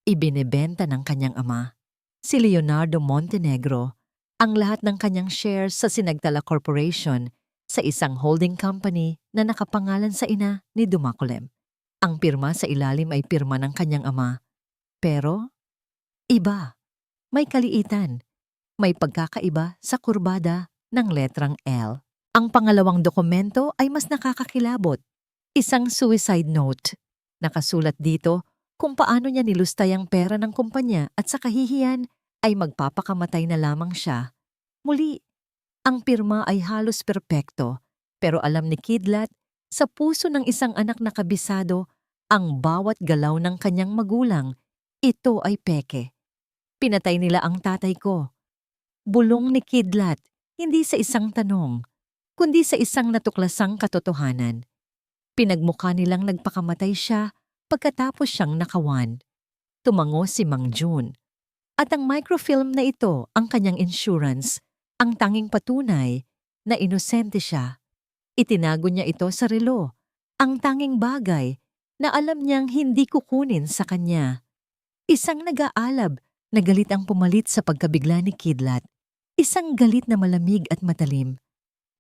Ibinebenta ng kanyang ama, si Leonardo Montenegro, ang lahat ng kanyang shares sa Sinagtala Corporation sa isang holding company na nakapangalan sa ina ni Dumakulem. Ang pirma sa ilalim ay pirma ng kanyang ama. Pero, iba. May kaliitan. May pagkakaiba sa kurbada ng letrang L. Ang pangalawang dokumento ay mas nakakakilabot. Isang suicide note. Nakasulat dito kung paano niya nilustay ang pera ng kumpanya at sa kahihiyan ay magpapakamatay na lamang siya. Muli, ang pirma ay halos perpekto, pero alam ni Kidlat, sa puso ng isang anak na kabisado, ang bawat galaw ng kanyang magulang, ito ay peke. Pinatay nila ang tatay ko. Bulong ni Kidlat, hindi sa isang tanong, kundi sa isang natuklasang katotohanan. Pinagmukha nilang nagpakamatay siya pagkatapos siyang nakawan. Tumango si Mang Jun. At ang microfilm na ito ang kanyang insurance, ang tanging patunay na inosente siya. Itinago niya ito sa relo, ang tanging bagay na alam niyang hindi kukunin sa kanya. Isang nag-aalab na galit ang pumalit sa pagkabigla ni Kidlat. Isang galit na malamig at matalim.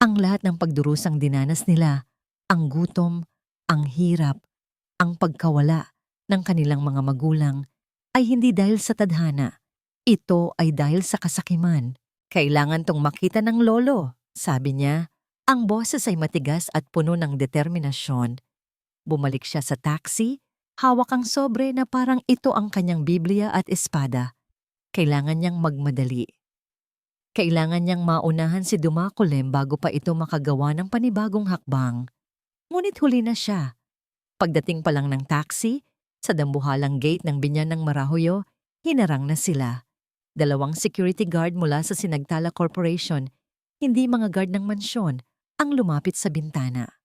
Ang lahat ng pagdurusang dinanas nila, ang gutom, ang hirap, ang pagkawala ng kanilang mga magulang ay hindi dahil sa tadhana. Ito ay dahil sa kasakiman. Kailangan tong makita ng lolo, sabi niya. Ang boses ay matigas at puno ng determinasyon. Bumalik siya sa taxi, hawak ang sobre na parang ito ang kanyang Biblia at espada. Kailangan niyang magmadali. Kailangan niyang maunahan si Dumakulem bago pa ito makagawa ng panibagong hakbang. Ngunit huli na siya. Pagdating pa lang ng taxi, sa dambuhalang gate ng binyan ng Marahoyo, hinarang na sila. 2 security guard mula sa Sinagtala Corporation, hindi mga guard ng mansyon, ang lumapit sa bintana.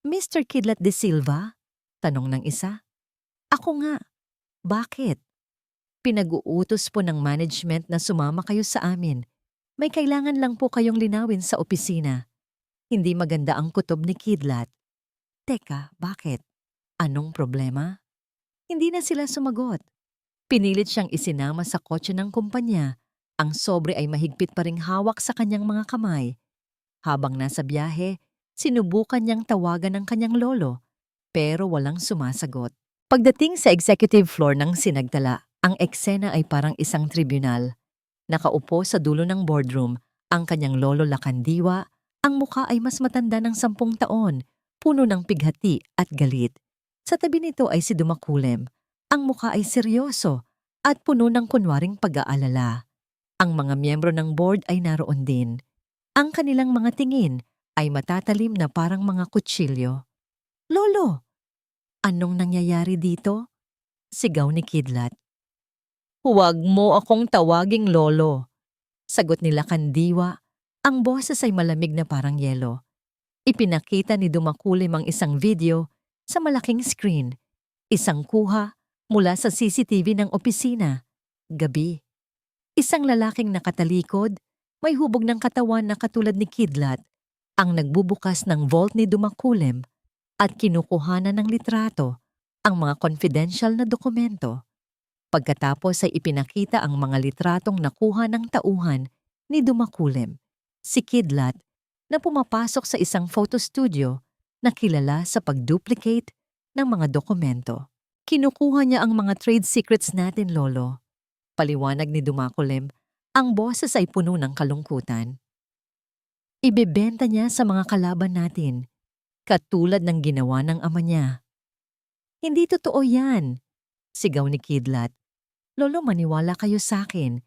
Mr. Kidlat de Silva? Tanong ng isa. Ako nga. Bakit? Pinag-uutos po ng management na sumama kayo sa amin. May kailangan lang po kayong linawin sa opisina. Hindi maganda ang kutob ni Kidlat. Teka, bakit? Anong problema? Hindi na sila sumagot. Pinilit siyang isinama sa kotse ng kumpanya. Ang sobre ay mahigpit pa ring hawak sa kanyang mga kamay. Habang nasa biyahe, sinubukan niyang tawagan ng kanyang lolo, pero walang sumasagot. Pagdating sa executive floor ng Sinagtala, ang eksena ay parang isang tribunal. Nakaupo sa dulo ng boardroom, ang kanyang lolo Lacandiwa, ang mukha ay mas matanda ng 10 taon, puno ng pighati at galit. Sa tabi nito ay si Dumakulem. Ang mukha ay seryoso at puno ng kunwaring pag-aalala. Ang mga miyembro ng board ay naroon din. Ang kanilang mga tingin ay matatalim na parang mga kutsilyo. Lolo! Anong nangyayari dito? Sigaw ni Kidlat. Huwag mo akong tawaging lolo. Sagot ni Lacandiwa. Ang boses ay malamig na parang yelo. Ipinakita ni Dumakulim ang isang video sa malaking screen. Isang kuha mula sa CCTV ng opisina. Gabi. Isang lalaking nakatalikod, may hubog ng katawan na katulad ni Kidlat, ang nagbubukas ng vault ni Dumakulem at kinukuhanan ng litrato, ang mga confidential na dokumento. Pagkatapos ay ipinakita ang mga litratong nakuha ng tauhan ni Dumakulem, si Kidlat, na pumapasok sa isang photo studio na kilala sa pag-duplicate ng mga dokumento. Kinukuha niya ang mga trade secrets natin, Lolo. Paliwanag ni Dumakulem, ang boses ay puno ng kalungkutan. Ibebenta niya sa mga kalaban natin, katulad ng ginawa ng ama niya. Hindi totoo yan, sigaw ni Kidlat. Lolo, maniwala kayo sa akin.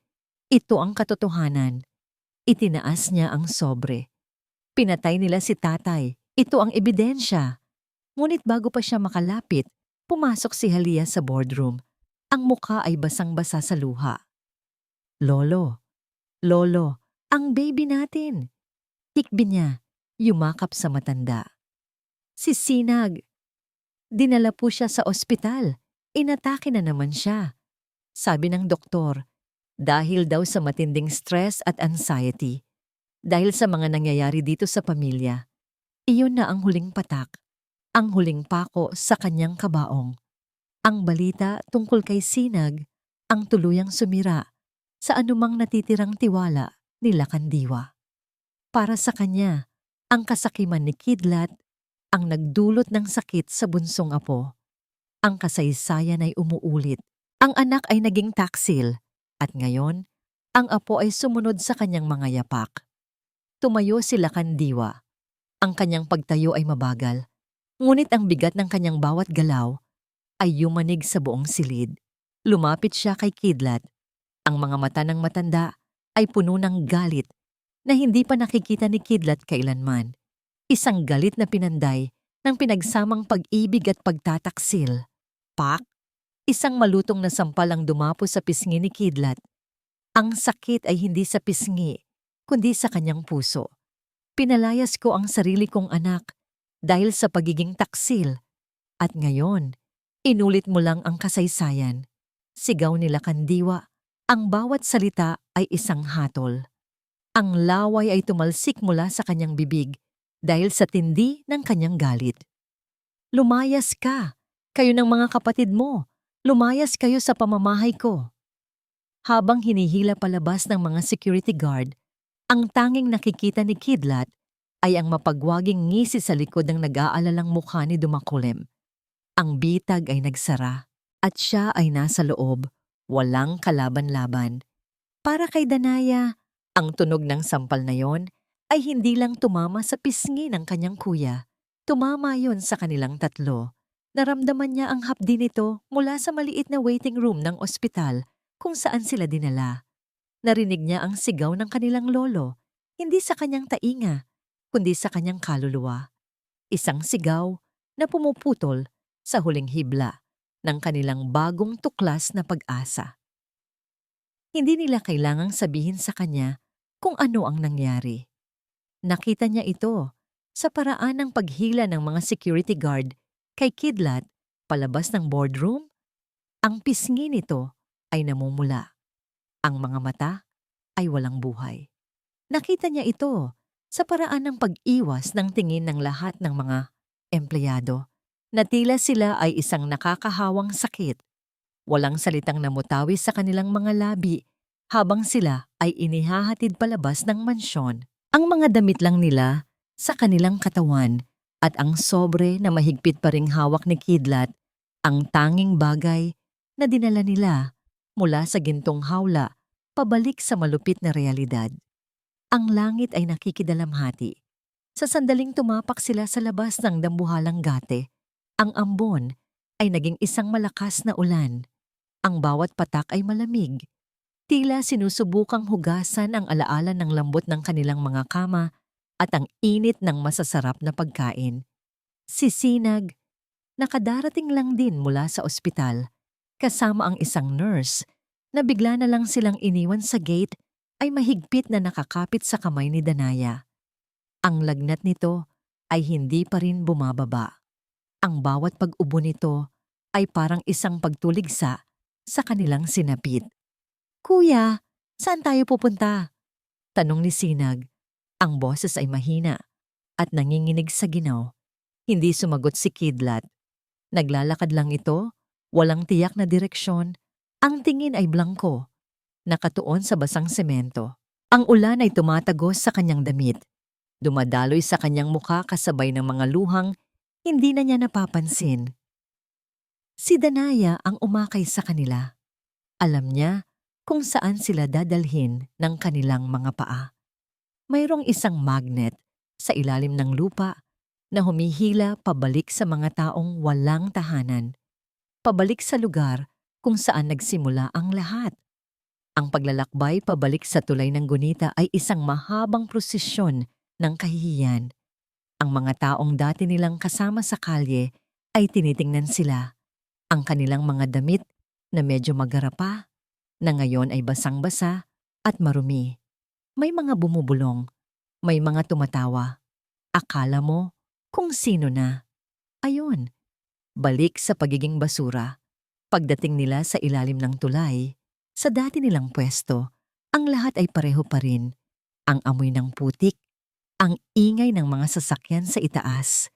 Ito ang katotohanan. Itinaas niya ang sobre. Pinatay nila si tatay. Ito ang ebidensya. Ngunit bago pa siya makalapit, pumasok si Halia sa boardroom. Ang mukha ay basang-basa sa luha. Lolo, ang baby natin. Hikbi niya, yumakap sa matanda. Si Sinag. Dinala po siya sa ospital. Inatake na naman siya. Sabi ng doktor, dahil daw sa matinding stress at anxiety. Dahil sa mga nangyayari dito sa pamilya. Iyon na ang huling patak. Ang huling pako sa kanyang kabaong. Ang balita tungkol kay Sinag ang tuluyang sumira sa anumang natitirang tiwala ni Lacandiwa. Para sa kanya, ang kasakiman ni Kidlat ang nagdulot ng sakit sa bunsong apo. Ang kasaysayan ay umuulit. Ang anak ay naging taksil at ngayon, ang apo ay sumunod sa kanyang mga yapak. Tumayo si Lacandiwa. Ang kanyang pagtayo ay mabagal, ngunit ang bigat ng kanyang bawat galaw ay yumanig sa buong silid. Lumapit siya kay Kidlat. Ang mga mata ng matanda ay puno ng galit na hindi pa nakikita ni Kidlat kailanman. Isang galit na pinanday ng pinagsamang pag-ibig at pagtataksil. Pak! Isang malutong na sampal ang dumapo sa pisngi ni Kidlat. Ang sakit ay hindi sa pisngi, kundi sa kanyang puso. Pinalayas ko ang sarili kong anak dahil sa pagiging taksil. At ngayon, inulit mo lang ang kasaysayan. Sigaw ni Lacandiwa, ang bawat salita ay isang hatol. Ang laway ay tumalsik mula sa kanyang bibig dahil sa tindi ng kanyang galit. Lumayas ka, kayo ng mga kapatid mo. Lumayas kayo sa pamamahay ko. Habang hinihila palabas ng mga security guard, ang tanging nakikita ni Kidlat ay ang mapagwaging ngisi sa likod ng nag-aalalang mukha ni Dumakulem. Ang bitag ay nagsara at siya ay nasa loob, walang kalaban-laban. Para kay Danaya, ang tunog ng sampal na yon ay hindi lang tumama sa pisngi ng kanyang kuya. Tumama yon sa kanilang tatlo. Naramdaman niya ang hapdi nito mula sa maliit na waiting room ng ospital kung saan sila dinala. Narinig niya ang sigaw ng kanilang lolo, hindi sa kanyang tainga, kundi sa kanyang kaluluwa. Isang sigaw na pumuputol sa huling hibla ng kanilang bagong tuklas na pag-asa. Hindi nila kailangang sabihin sa kanya kung ano ang nangyari. Nakita niya ito sa paraan ng paghila ng mga security guard kay Kidlat palabas ng boardroom. Ang pisngi nito ay namumula. Ang mga mata ay walang buhay. Nakita niya ito sa paraan ng pag-iwas ng tingin ng lahat ng mga empleyado na tila sila ay isang nakakahawang sakit. Walang salitang namutawi sa kanilang mga labi habang sila ay inihahatid palabas ng mansyon. Ang mga damit lang nila sa kanilang katawan at ang sobre na mahigpit pa ring hawak ni Kidlat ang tanging bagay na dinala nila mula sa gintong hawla pabalik sa malupit na realidad. Ang langit ay nakikidalamhati. Sa sandaling tumapak sila sa labas ng dambuhalang gate, ang ambon ay naging isang malakas na ulan. Ang bawat patak ay malamig. Tila sinusubukang hugasan ang alaala ng lambot ng kanilang mga kama at ang init ng masasarap na pagkain. Si Sinag, nakadarating lang din mula sa ospital, kasama ang isang nurse na bigla na lang silang iniwan sa gate ay mahigpit na nakakapit sa kamay ni Danaya. Ang lagnat nito ay hindi pa rin bumababa. Ang bawat pag-ubo nito ay parang isang pagtuligsa sa kanilang sinapit. "Kuya, saan tayo pupunta?" tanong ni Sinag. Ang boses ay mahina at nanginginig sa ginaw. Hindi sumagot si Kidlat. Naglalakad lang ito, walang tiyak na direksyon. Ang tingin ay blangko, nakatuon sa basang semento. Ang ulan ay tumatagos sa kanyang damit. Dumadaloy sa kanyang mukha kasabay ng mga luhang hindi na niya napapansin. Si Danaya ang umakay sa kanila. Alam niya kung saan sila dadalhin ng kanilang mga paa. Mayroong isang magnet sa ilalim ng lupa na humihila pabalik sa mga taong walang tahanan, pabalik sa lugar kung saan nagsimula ang lahat. Ang paglalakbay pabalik sa tulay ng gunita ay isang mahabang prosesyon ng kahihiyan. Ang mga taong dati nilang kasama sa kalye ay tinitingnan sila. Ang kanilang mga damit na medyo magarapa, na ngayon ay basang-basa at marumi. May mga bumubulong, may mga tumatawa. Akala mo kung sino na. Ayun, balik sa pagiging basura. Pagdating nila sa ilalim ng tulay, sa dati nilang pwesto, ang lahat ay pareho pa rin. Ang amoy ng putik, ang ingay ng mga sasakyan sa itaas,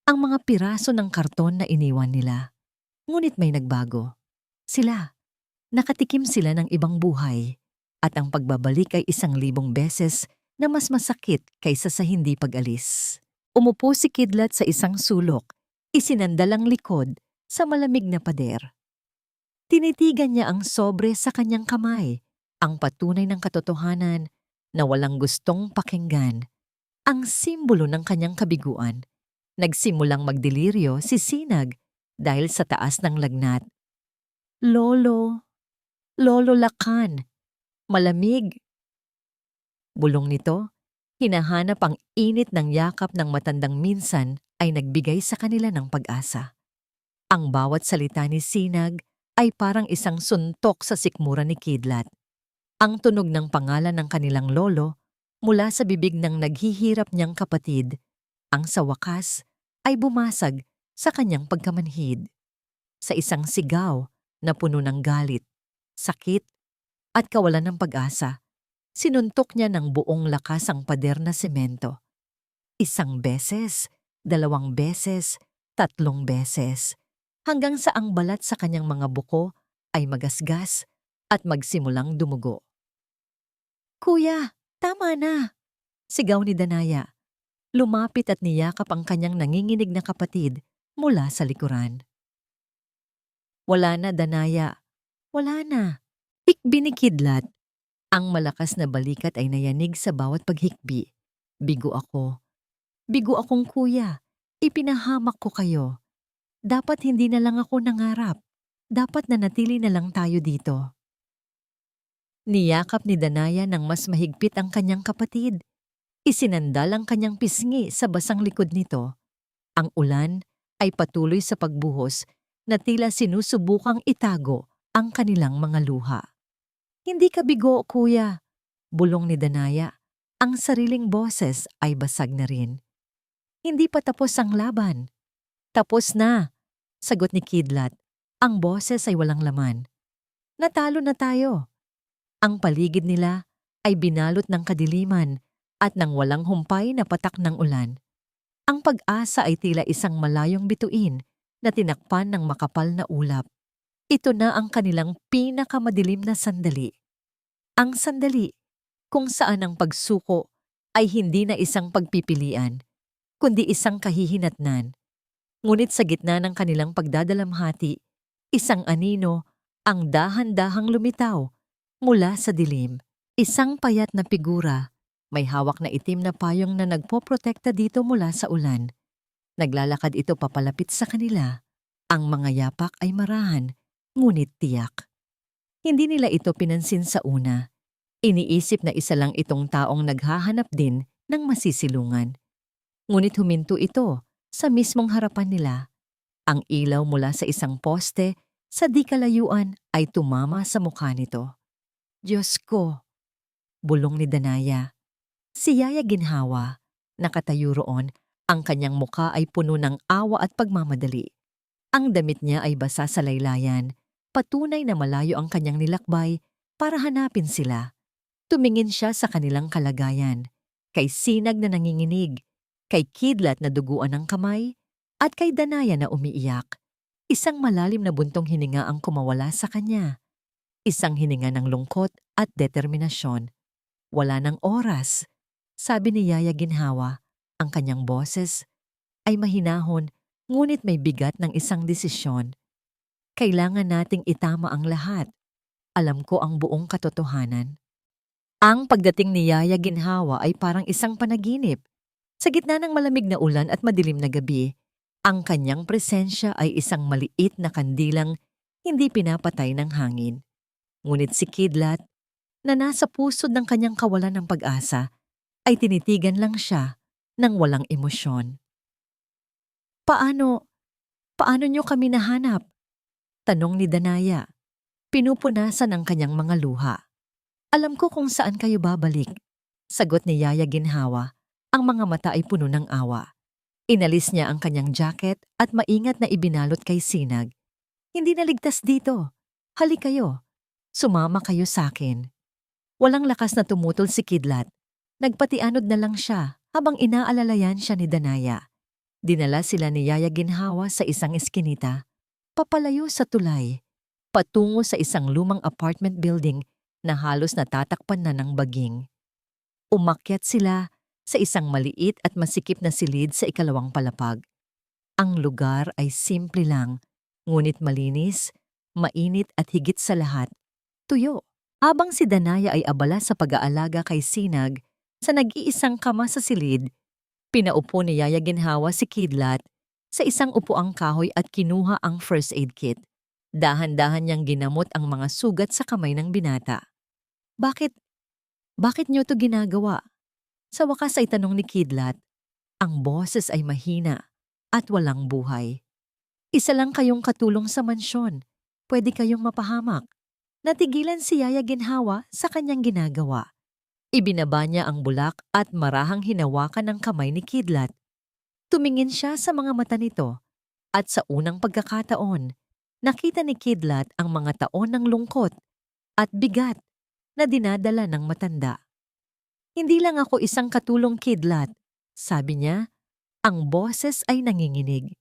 ang mga piraso ng karton na iniwan nila. Ngunit may nagbago. Sila. Nakatikim sila ng ibang buhay at ang pagbabalik ay 1,000 beses na mas masakit kaysa sa hindi pag-alis. Umupo si Kidlat sa isang sulok, isinandal ang likod sa malamig na pader. Tinitigan niya ang sobre sa kanyang kamay, ang patunay ng katotohanan na walang gustong pakinggan, ang simbolo ng kanyang kabiguan. Nagsimulang magdeliryo si Sinag dahil sa taas ng lagnat. Lolo Lakan, malamig." Bulong nito, hinahanap ang init ng yakap ng matandang minsan ay nagbigay sa kanila ng pag-asa. Ang bawat salita ni Sinag ay parang isang suntok sa sikmura ni Kidlat. Ang tunog ng pangalan ng kanilang lolo mula sa bibig ng naghihirap niyang kapatid, ang sa wakas ay bumasag sa kanyang pagkamanhid. Sa isang sigaw na puno ng galit, sakit, at kawalan ng pag-asa, sinuntok niya ng buong lakas ang pader na semento. 1 beses, 2 beses, 3 beses, hanggang sa ang balat sa kanyang mga buko ay magasgas at magsimulang dumugo. "Kuya, tama na!" sigaw ni Danaya. Lumapit at niyakap ang kanyang nanginginig na kapatid mula sa likuran. "Wala na, Danaya. Wala na." Hikbi ni Kidlat. Ang malakas na balikat ay nayanig sa bawat paghikbi. "Bigo ako. Bigo akong kuya. Ipinahamak ko kayo. Dapat hindi na lang ako nangarap. Dapat nanatili na lang tayo dito." Niyakap ni Danaya ng mas mahigpit ang kanyang kapatid. Isinandal ang kanyang pisngi sa basang likod nito. Ang ulan ay patuloy sa pagbuhos na tila sinusubukang itago ang kanilang mga luha. Hindi ka bigo, kuya, bulong ni Danaya. Ang sariling boses ay basag na rin. Hindi pa tapos ang laban. Tapos na, sagot ni Kidlat. Ang boses ay walang laman. Natalo na tayo. Ang paligid nila ay binalot ng kadiliman at ng walang humpay na patak ng ulan. Ang pag-asa ay tila isang malayong bituin na tinakpan ng makapal na ulap. Ito na ang kanilang pinakamadilim na sandali. Ang sandali kung saan ang pagsuko ay hindi na isang pagpipilian, kundi isang kahihinatnan. Ngunit sa gitna ng kanilang pagdadalamhati, isang anino ang dahan-dahang lumitaw mula sa dilim. Isang payat na figura, may hawak na itim na payong na nagpoprotekta dito mula sa ulan. Naglalakad ito papalapit sa kanila. Ang mga yapak ay marahan, ngunit tiyak. Hindi nila ito pinansin sa una. Iniisip na isa lang itong taong naghahanap din ng masisilungan. Ngunit huminto ito sa mismong harapan nila. Ang ilaw mula sa isang poste sa di kalayuan ay tumama sa mukha nito. Diyos ko, bulong ni Danaya. Si Yaya Ginhawa, nakatayo roon, ang kanyang mukha ay puno ng awa at pagmamadali. Ang damit niya ay basa sa laylayan, patunay na malayo ang kanyang nilakbay para hanapin sila. Tumingin siya sa kanilang kalagayan, kay Sinag na nanginginig, kay Kidlat na duguan ng kamay, at kay Danaya na umiiyak. Isang malalim na buntong hininga ang kumawala sa kanya. Isang hininga ng lungkot at determinasyon. Wala ng oras, sabi ni Yaya Ginhawa. Ang kanyang boses ay mahinahon, ngunit may bigat ng isang desisyon. Kailangan nating itama ang lahat. Alam ko ang buong katotohanan. Ang pagdating ni Yaya Ginhawa ay parang isang panaginip. Sa gitna ng malamig na ulan at madilim na gabi, ang kanyang presensya ay isang maliit na kandilang hindi pinapatay ng hangin. Ngunit si Kidlat, na nasa pusod ng kanyang kawalan ng pag-asa, ay tinitigan lang siya ng walang emosyon. Paano niyo kami nahanap? Tanong ni Danaya. Pinupunasan ang kanyang mga luha. Alam ko kung saan kayo babalik. Sagot ni Yaya Ginhawa. Ang mga mata ay puno ng awa. Inalis niya ang kanyang jacket at maingat na ibinalot kay Sinag. Hindi naligtas dito. Halik kayo. Sumama kayo sa akin. Walang lakas na tumutol si Kidlat. Nagpatianod na lang siya habang inaalalayan siya ni Danaya. Dinala sila ni Yaya Ginhawa sa isang eskinita, papalayo sa tulay, patungo sa isang lumang apartment building na halos natatakpan na ng baging. Umakyat sila sa isang maliit at masikip na silid sa ikalawang palapag. Ang lugar ay simple lang, ngunit malinis, mainit at higit sa lahat, tuyo. Habang si Danaya ay abala sa pag-aalaga kay Sinag sa nag-iisang kama sa silid, pinaupo ni Yaya Ginhawa si Kidlat sa isang upuang kahoy at kinuha ang first aid kit. Dahan-dahan niyang ginamot ang mga sugat sa kamay ng binata. Bakit niyo to ginagawa? Sa wakas ay tanong ni Kidlat. Ang boses ay mahina at walang buhay. Isa lang kayong katulong sa mansyon. Pwede kayong mapahamak. Natigilan si Yaya Ginhawa sa kanyang ginagawa. Ibinaba niya ang bulak at marahang hinawakan ng kamay ni Kidlat. Tumingin siya sa mga mata nito at sa unang pagkakataon, nakita ni Kidlat ang mga taon ng lungkot at bigat na dinadala ng matanda. Hindi lang ako isang katulong, Kidlat, sabi niya. Ang boses ay nanginginig.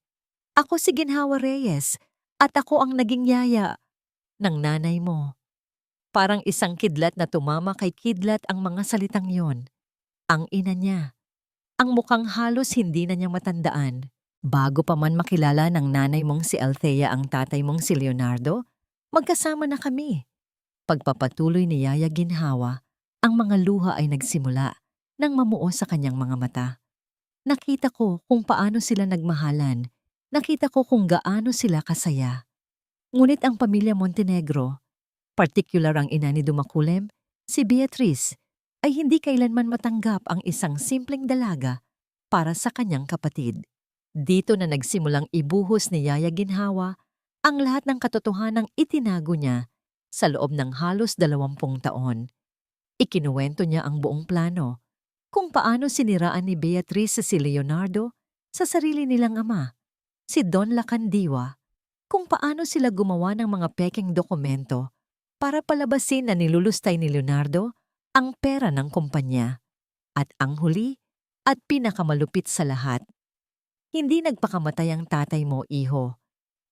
Ako si Ginhawa Reyes at ako ang naging yaya ng nanay mo. Parang isang kidlat na tumama kay Kidlat ang mga salitang yon. Ang ina niya. Ang mukhang halos hindi na niya matandaan. Bago pa man makilala ng nanay mong si Althea ang tatay mong si Leonardo, magkasama na kami. Pagpapatuloy ni Yaya Ginhawa, ang mga luha ay nagsimula nang mamuo sa kanyang mga mata. Nakita ko kung paano sila nagmahalan. Nakita ko kung gaano sila kasaya. Ngunit ang pamilya Montenegro, partikular ang ina ni Dumakulem, si Beatrice, ay hindi kailanman matanggap ang isang simpleng dalaga para sa kanyang kapatid. Dito na nagsimulang ibuhos ni Yaya Ginhawa ang lahat ng katotohanang itinago niya sa loob ng halos 20 taon. Ikinuwento niya ang buong plano, kung paano siniraan ni Beatrice si Leonardo sa sarili nilang ama, si Don Lacandiwa, kung paano sila gumawa ng mga pekeng dokumento para palabasin na nilulustay ni Leonardo ang pera ng kumpanya. At ang huli at pinakamalupit sa lahat, hindi nagpakamatay ang tatay mo, iho.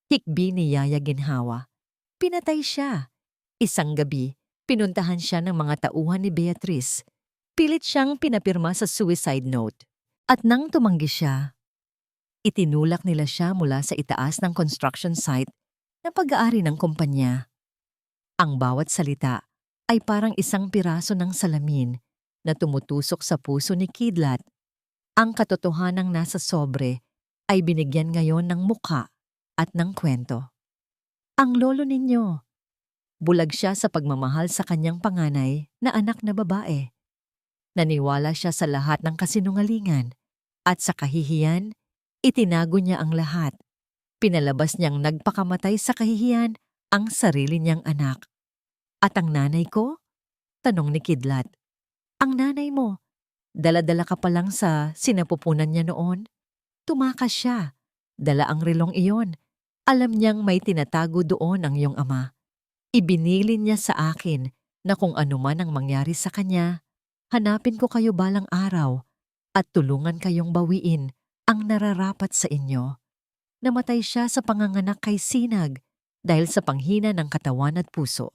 Hikbi ni Yaya Ginhawa. Pinatay siya. Isang gabi, pinuntahan siya ng mga tauhan ni Beatrice. Pilit siyang pinapirma sa suicide note. At nang tumanggi siya, itinulak nila siya mula sa itaas ng construction site na pag-aari ng kumpanya. Ang bawat salita ay parang isang piraso ng salamin na tumutusok sa puso ni Kidlat. Ang katotohanang nasa sobre ay binigyan ngayon ng mukha at ng kwento. Ang lolo ninyo, bulag siya sa pagmamahal sa kanyang panganay na anak na babae. Naniwala siya sa lahat ng kasinungalingan at sa kahihiyan, itinago niya ang lahat. Pinalabas niyang nagpakamatay sa kahihiyan ang sarili niyang anak. At ang nanay ko? Tanong ni Kidlat. Ang nanay mo, dala-dala ka pa lang sa sinapupunan niya noon? Tumakas siya. Dala ang relong iyon. Alam niyang may tinatago doon ang iyong ama. Ibinilin niya sa akin na kung ano man ang mangyari sa kanya, hanapin ko kayo balang araw at tulungan kayong bawiin ang nararapat sa inyo. Namatay siya sa panganganak kay Sinag dahil sa panghina ng katawan at puso.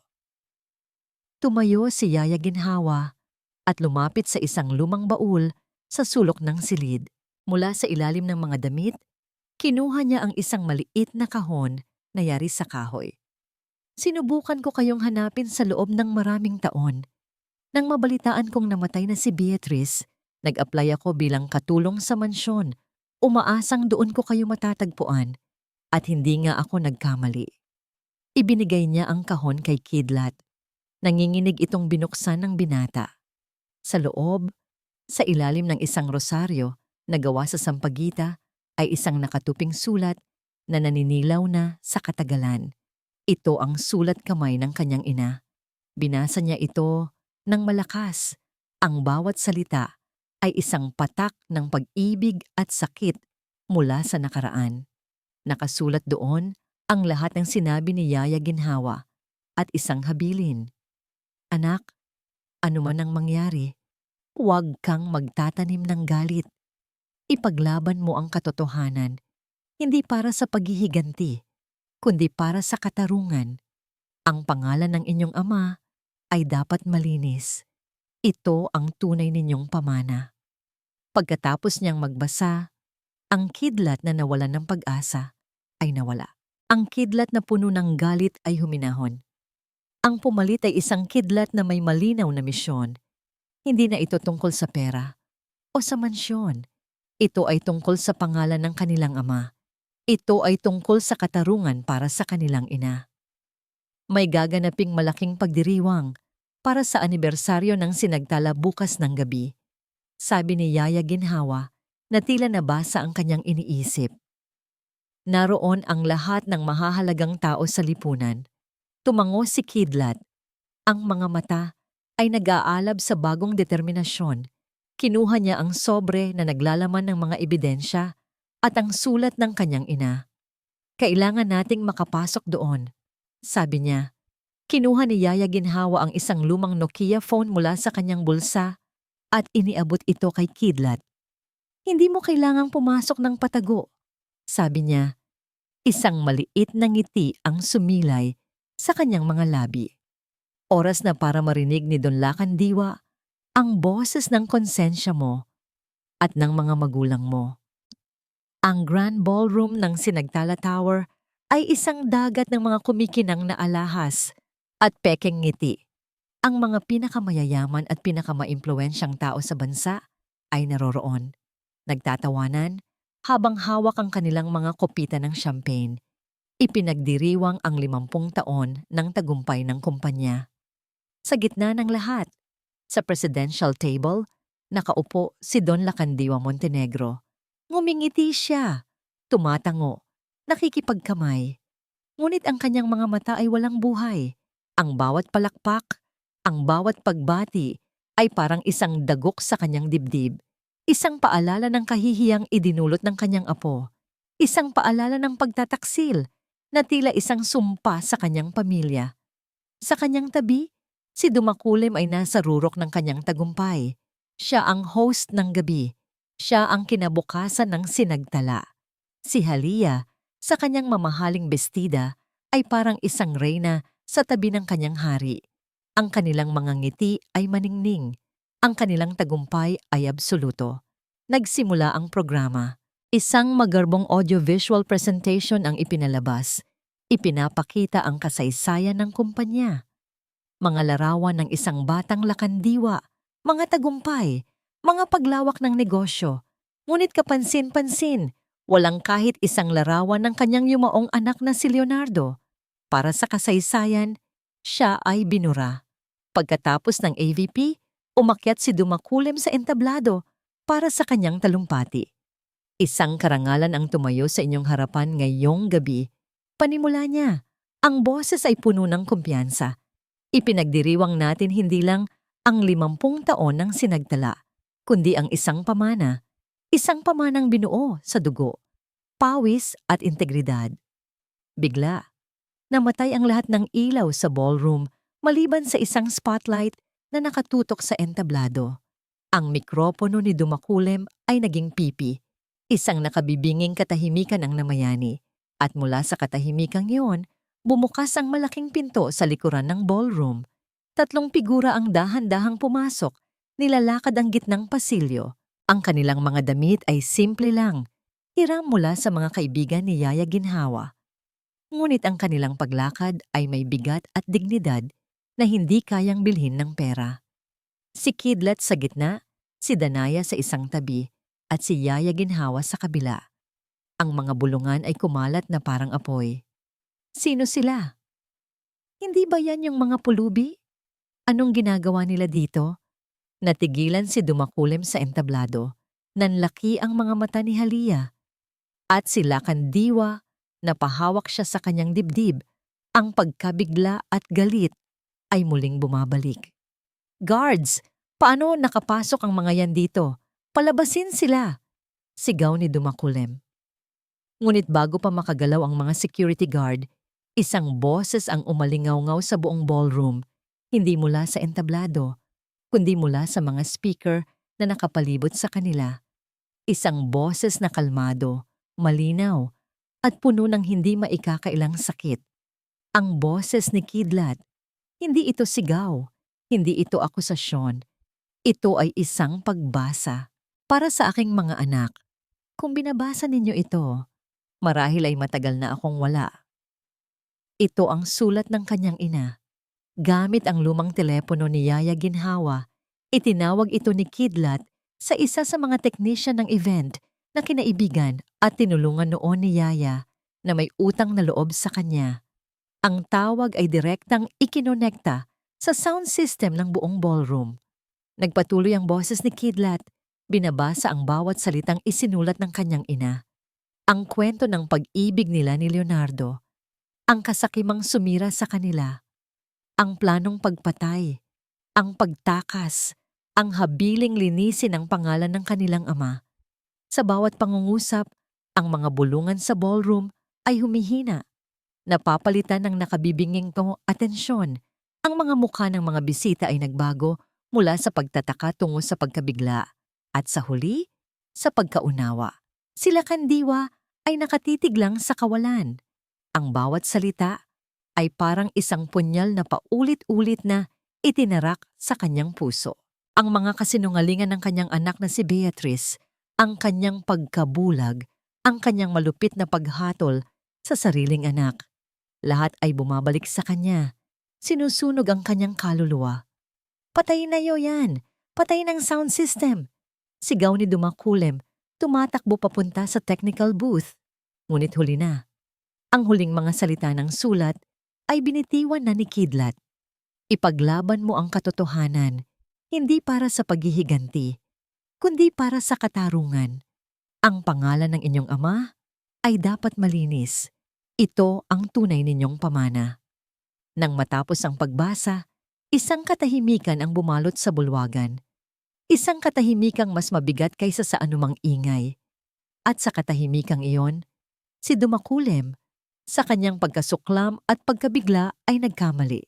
Tumayo si Yaya Ginhawa at lumapit sa isang lumang baul sa sulok ng silid. Mula sa ilalim ng mga damit, kinuha niya ang isang maliit na kahon na yari sa kahoy. Sinubukan ko kayong hanapin sa loob ng maraming taon. Nang mabalitaan kong namatay na si Beatrice, nag-apply ako bilang katulong sa mansyon. Umaasang doon ko kayo matatagpuan at hindi nga ako nagkamali. Ibinigay niya ang kahon kay Kidlat. Nanginginig itong binuksan ng binata. Sa loob, sa ilalim ng isang rosaryo na gawa sa sampagita, ay isang nakatuping sulat na naninilaw na sa katagalan. Ito ang sulat kamay ng kanyang ina. Binasa niya ito ng malakas. Ang bawat salita ay isang patak ng pag-ibig at sakit mula sa nakaraan. Nakasulat doon ang lahat ng sinabi ni Yaya Ginhawa at isang habilin. Anak, anuman ang mangyari, huwag kang magtatanim ng galit. Ipaglaban mo ang katotohanan, hindi para sa paghihiganti, kundi para sa katarungan. Ang pangalan ng inyong ama ay dapat malinis. Ito ang tunay ninyong pamana. Pagkatapos niyang magbasa, ang Kidlat na nawalan ng pag-asa ay nawala. Ang Kidlat na puno ng galit ay huminahon. Ang pumalit ay isang Kidlat na may malinaw na misyon. Hindi na ito tungkol sa pera o sa mansyon. Ito ay tungkol sa pangalan ng kanilang ama. Ito ay tungkol sa katarungan para sa kanilang ina. May gaganaping malaking pagdiriwang para sa anibersaryo ng sinagtala bukas ng gabi. Sabi ni Yaya Ginhawa na tila nabasa ang kanyang iniisip. Naroon ang lahat ng mahahalagang tao sa lipunan. Tumango si Kidlat. Ang mga mata ay nag-aalab sa bagong determinasyon. Kinuha niya ang sobre na naglalaman ng mga ebidensya at ang sulat ng kanyang ina. Kailangan nating makapasok doon, sabi niya. Kinuha ni Yaya Ginhawa ang isang lumang Nokia phone mula sa kanyang bulsa at iniabot ito kay Kidlat. Hindi mo kailangang pumasok ng patago, sabi niya. Isang maliit na ngiti ang sumilay sa kanyang mga labi. Oras na para marinig ni Don Lacandiwa ang boses ng konsensya mo at ng mga magulang mo. Ang Grand Ballroom ng Sinagtala Tower ay isang dagat ng mga kumikinang na alahas at pekeng ngiti. Ang mga pinakamayayaman at pinakamaimpluwensyang tao sa bansa ay naroroon. Nagtatawanan habang hawak ang kanilang mga kopita ng champagne. Ipinagdiriwang ang 50 taon ng tagumpay ng kumpanya. Sa gitna ng lahat, sa presidential table, nakaupo si Don Lacandiwa Montenegro. Ngumingiti siya, tumatango, nakikipagkamay. Ngunit ang kanyang mga mata ay walang buhay. Ang bawat palakpak, ang bawat pagbati ay parang isang dagok sa kanyang dibdib. Isang paalala ng kahihiyang idinulot ng kanyang apo. Isang paalala ng pagtataksil na tila isang sumpa sa kanyang pamilya. Sa kanyang tabi, si Dumakulim ay nasa rurok ng kanyang tagumpay. Siya ang host ng gabi. Siya ang kinabukasan ng sinagtala. Si Halia, sa kanyang mamahaling bestida, ay parang isang reyna sa tabi ng kanyang hari. Ang kanilang mga ngiti ay maningning. Ang kanilang tagumpay ay absoluto. Nagsimula ang programa. Isang magarbong audiovisual presentation ang ipinalabas. Ipinapakita ang kasaysayan ng kumpanya. Mga larawan ng isang batang lakandiwa, mga tagumpay, mga paglawak ng negosyo. Ngunit kapansin-pansin, walang kahit isang larawan ng kanyang yumaong anak na si Leonardo. Para sa kasaysayan, siya ay binura. Pagkatapos ng AVP, umakyat si Dumakulim sa entablado para sa kanyang talumpati. Isang karangalan ang tumayo sa inyong harapan ngayong gabi. Panimula niya, ang boses ay puno ng kumpiyansa. Ipinagdiriwang natin hindi lang ang 50 taon ng sinagtala, kundi ang isang pamanang binuo sa dugo, pawis at integridad. Bigla, namatay ang lahat ng ilaw sa ballroom maliban sa isang spotlight na nakatutok sa entablado. Ang mikropono ni Dumakulim ay naging pipi. Isang nakabibinging katahimikan ang namayani. At mula sa katahimikang iyon, bumukas ang malaking pinto sa likuran ng ballroom. 3 figura ang dahan-dahang pumasok, nilalakad ang gitnang pasilyo. Ang kanilang mga damit ay simple lang, hiram mula sa mga kaibigan ni Yaya Ginhawa. Ngunit ang kanilang paglakad ay may bigat at dignidad na hindi kayang bilhin ng pera. Si Kidlat sa gitna, si Danaya sa isang tabi, at si Yaya Ginhawa sa kabila. Ang mga bulungan ay kumalat na parang apoy. Sino sila? Hindi ba yan yung mga pulubi? Anong ginagawa nila dito? Natigilan si Dumakulim sa entablado. Nanlaki ang mga mata ni Halia. At si Lakandiwa, napahawak siya sa kanyang dibdib. Ang pagkabigla at galit ay muling bumabalik. Guards! Paano nakapasok ang mga yan dito? Palabasin sila! Sigaw ni Dumakulim. Ngunit bago pa makagalaw ang mga security guard, isang boses ang umalingaw-ngaw sa buong ballroom, hindi mula sa entablado, kundi mula sa mga speaker na nakapalibot sa kanila. Isang boses na kalmado, malinaw, at puno ng hindi maikakailang sakit. Ang boses ni Kidlat. Hindi ito sigaw, hindi ito akusasyon. Ito ay isang pagbasa. Para sa aking mga anak, kung binabasa ninyo ito, marahil ay matagal na akong wala. Ito ang sulat ng kanyang ina. Gamit ang lumang telepono ni Yaya Ginhawa, itinawag ito ni Kidlat sa isa sa mga technician ng event na kinaibigan at tinulungan noon ni Yaya na may utang na loob sa kanya. Ang tawag ay direktang ikinonekta sa sound system ng buong ballroom. Nagpatuloy ang boses ni Kidlat. Binabasa ang bawat salitang isinulat ng kanyang ina. Ang kwento ng pag-ibig nila ni Leonardo. Ang kasakimang sumira sa kanila. Ang planong pagpatay. Ang pagtakas. Ang habiling linisin ang pangalan ng kanilang ama. Sa bawat pangungusap, ang mga bulungan sa ballroom ay humihina. Napapalitan ng nakabibinging atensyon. Ang mga mukha ng mga bisita ay nagbago mula sa pagtataka tungo sa pagkabigla. At sa huli, sa pagkaunawa. Si Lakandiwa ay nakatitig lang sa kawalan. Ang bawat salita ay parang isang punyal na paulit-ulit na itinarak sa kanyang puso. Ang mga kasinungalingan ng kanyang anak na si Beatrice, ang kanyang pagkabulag, ang kanyang malupit na paghatol sa sariling anak. Lahat ay bumabalik sa kanya. Sinusunog ang kanyang kaluluwa. Patayin na yan! Patayin ang sound system! Sigaw ni Dumakulim, tumatakbo papunta sa technical booth. Ngunit huli na. Ang huling mga salita ng sulat ay binitiwan na ni Kidlat. Ipaglaban mo ang katotohanan, hindi para sa paghihiganti, kundi para sa katarungan. Ang pangalan ng inyong ama ay dapat malinis. Ito ang tunay ninyong pamana. Nang matapos ang pagbasa, isang katahimikan ang bumalot sa bulwagan. Isang katahimikang mas mabigat kaysa sa anumang ingay. At sa katahimikang iyon, si Dumakulem, sa kanyang pagkasuklam at pagkabigla ay nagkamali.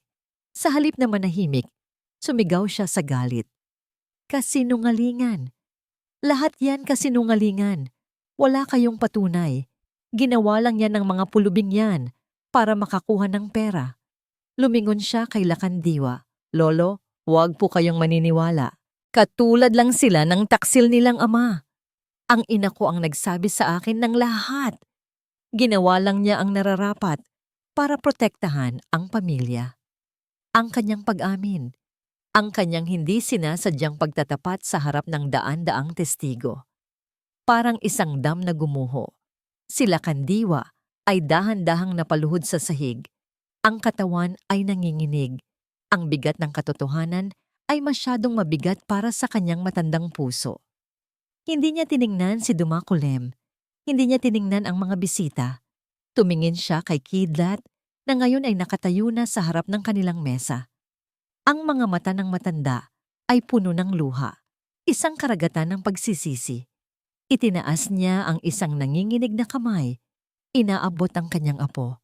Sa halip na manahimik, sumigaw siya sa galit. Kasinungalingan! Lahat yan kasinungalingan. Wala kayong patunay. Ginawa lang yan ng mga pulubing yan para makakuha ng pera. Lumingon siya kay Lakandiwa. Lolo, huwag po kayong maniniwala. Katulad lang sila ng taksil nilang ama. Ang ina ko ang nagsabi sa akin ng lahat. Ginawa lang niya ang nararapat para protektahan ang pamilya. Ang kanyang pag-amin, ang kanyang hindi sinasadyang pagtatapat sa harap ng daan-daang testigo. Parang isang dam na gumuho. Si Lakandiwa ay dahan-dahang napaluhod sa sahig. Ang katawan ay nanginginig. Ang bigat ng katotohanan ay masyadong mabigat para sa kanyang matandang puso. Hindi niya tiningnan si Dumakulem. Hindi niya tiningnan ang mga bisita. Tumingin siya kay Kidlat na ngayon ay nakatayo na sa harap ng kanilang mesa. Ang mga mata ng matanda ay puno ng luha, isang karagatan ng pagsisisi. Itinaas niya ang isang nanginginig na kamay. Inaabot ang kanyang apo.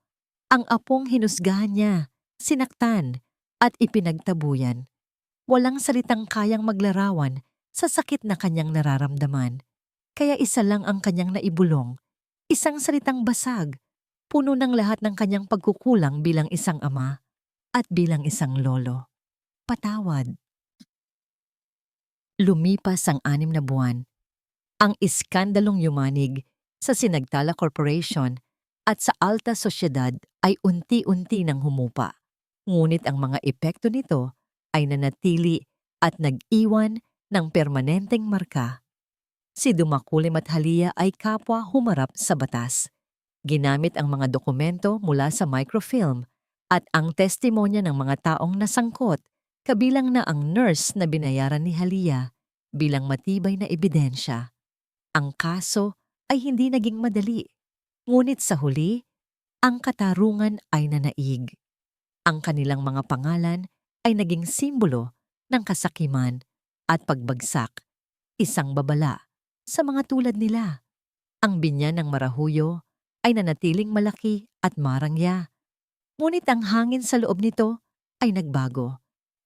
Ang apong hinusgahan niya, sinaktan, at ipinagtabuyan. Walang salitang kayang maglarawan sa sakit na kanyang nararamdaman. Kaya isa lang ang kanyang naibulong, isang salitang basag, puno ng lahat ng kanyang pagkukulang bilang isang ama at bilang isang lolo. Patawad. Lumipas ang 6 na buwan. Ang iskandalong yumanig sa Sinagtala Corporation at sa alta sosyedad ay unti-unti nang humupa. Ngunit ang mga epekto nito ay nanatili at nag-iwan ng permanenteng marka. Si Dumakulem at Halia ay kapwa humarap sa batas. Ginamit ang mga dokumento mula sa microfilm at ang testimonya ng mga taong nasangkot, kabilang na ang nurse na binayaran ni Halia bilang matibay na ebidensya. Ang kaso ay hindi naging madali, ngunit sa huli, ang katarungan ay nanaig. Ang kanilang mga pangalan ay naging simbolo ng kasakiman at pagbagsak, isang babala sa mga tulad nila. Ang binyan ng Marahuyo ay nanatiling malaki at marangya. Ngunit ang hangin sa loob nito ay nagbago.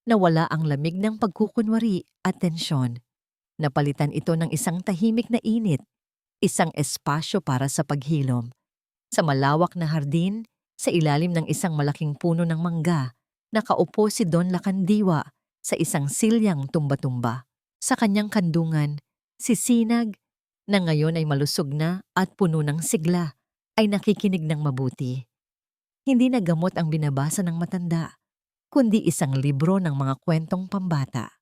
Nawala ang lamig ng pagkukunwari at tensyon. Napalitan ito ng isang tahimik na init, isang espasyo para sa paghilom. Sa malawak na hardin, sa ilalim ng isang malaking puno ng mangga, nakaupo si Don Lakandiwa sa isang silyang tumba-tumba. Sa kanyang kandungan, si Sinag, na ngayon ay malusog na at puno ng sigla, ay nakikinig ng mabuti. Hindi na gamot ang binabasa ng matanda, kundi isang libro ng mga kwentong pambata.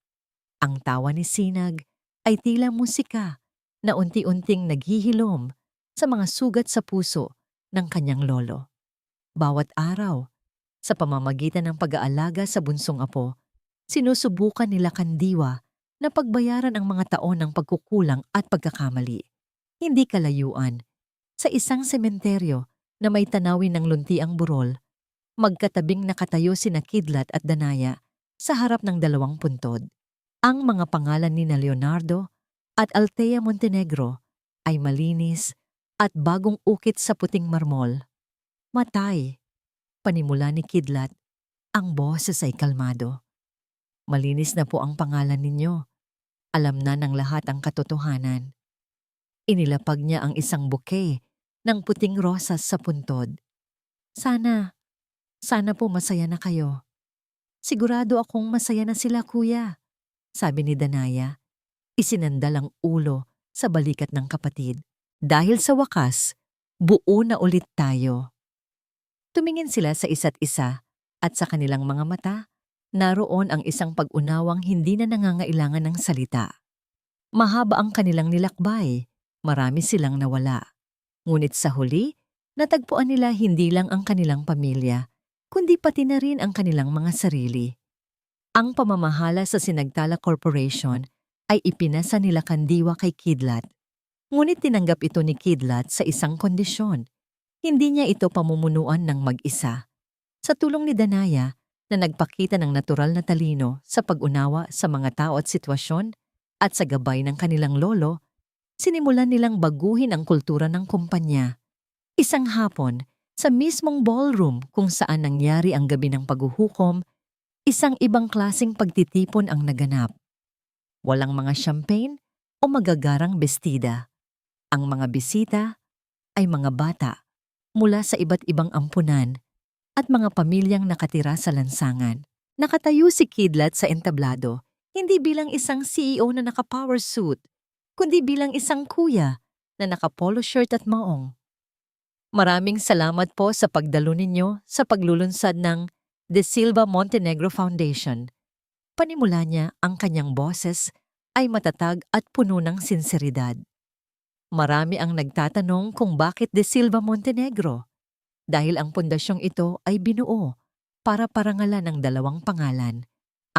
Ang tawa ni Sinag ay tila musika na unti-unting naghihilom sa mga sugat sa puso ng kanyang lolo. Bawat araw, sa pamamagitan ng pag-aalaga sa bunsong apo, sinusubukan nila Kandiwa na pagbayaran ang mga taon ng pagkukulang at pagkakamali. Hindi kalayuan, sa isang sementeryo na may tanawin ng luntiang burol, magkatabing nakatayo sina Kidlat at Danaya sa harap ng 2 puntod. Ang mga pangalan ni Leonardo at Althea Montenegro ay malinis at bagong ukit sa puting marmol. Matay, panimula ni Kidlat, ang boses ay kalmado. Malinis na po ang pangalan ninyo. Alam na ng lahat ang katotohanan. Inilapag niya ang isang bouquet ng puting rosas sa puntod. Sana po masaya na kayo. Sigurado akong masaya na sila, kuya, sabi ni Danaya. Isinandal ang ulo sa balikat ng kapatid. Dahil sa wakas, buo na ulit tayo. Tumingin sila sa isa't isa at sa kanilang mga mata, naroon ang isang pag-unawang hindi na nangangailangan ng salita. Mahaba ang kanilang nilakbay, marami silang nawala. Ngunit sa huli, natagpuan nila hindi lang ang kanilang pamilya, kundi pati na rin ang kanilang mga sarili. Ang pamamahala sa Sinagtala Corporation ay ipinasa nila Kandiwa kay Kidlat. Ngunit tinanggap ito ni Kidlat sa isang kondisyon. Hindi niya ito pamumunuan ng mag-isa. Sa tulong ni Danaya na nagpakita ng natural na talino sa pag-unawa sa mga tao at sitwasyon at sa gabay ng kanilang lolo, sinimulan nilang baguhin ang kultura ng kumpanya. Isang hapon, sa mismong ballroom kung saan nangyari ang gabi ng paghuhukom, isang ibang klaseng pagtitipon ang naganap. Walang mga champagne o magagarang bestida. Ang mga bisita ay mga bata mula sa iba't ibang ampunan at mga pamilyang nakatira sa lansangan. Nakatayo si Kidlat sa entablado, hindi bilang isang CEO na naka-power suit, kundi bilang isang kuya na naka-polo shirt at maong. Maraming salamat po sa pagdalo ninyo sa paglulunsad ng De Silva Montenegro Foundation. Panimula niya, ang kanyang boses ay matatag at puno ng sinseridad. Marami ang nagtatanong kung bakit De Silva Montenegro, dahil ang pundasyong ito ay binuo para parangalan ng dalawang pangalan,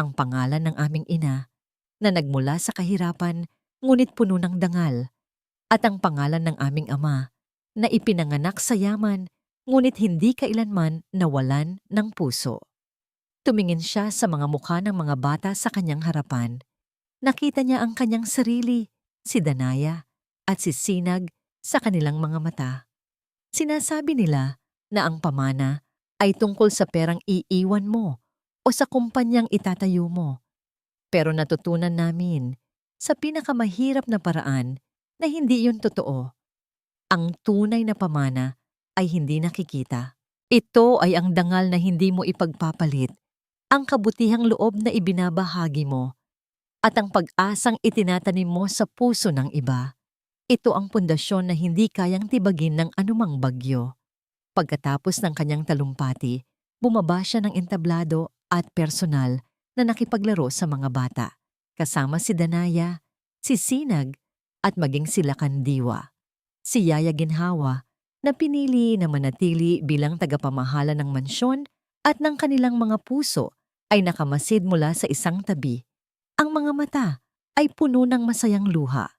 ang pangalan ng aming ina na nagmula sa kahirapan ngunit puno ng dangal, at ang pangalan ng aming ama na ipinanganak sa yaman ngunit hindi kailanman nawalan ng puso. Tumingin siya sa mga mukha ng mga bata sa kanyang harapan. Nakita niya ang kanyang sarili, si Danaya at si Sinag sa kanilang mga mata. Sinasabi nila na ang pamana ay tungkol sa perang iiwan mo o sa kumpanyang itatayo mo. Pero natutunan namin sa pinakamahirap na paraan na hindi yun totoo. Ang tunay na pamana ay hindi nakikita. Ito ay ang dangal na hindi mo ipagpapalit, ang kabutihang loob na ibinabahagi mo, at ang pag-asang itinatanim mo sa puso ng iba. Ito ang pundasyon na hindi kayang tibagin ng anumang bagyo. Pagkatapos ng kanyang talumpati, bumaba siya ng entablado at personal na nakipaglaro sa mga bata, kasama si Danaya, si Sinag, at maging sila Kandiwa. Si Yaya Ginhawa na pinili na manatili bilang tagapamahala ng mansyon at ng kanilang mga puso ay nakamasid mula sa isang tabi. Ang mga mata ay puno ng masayang luha.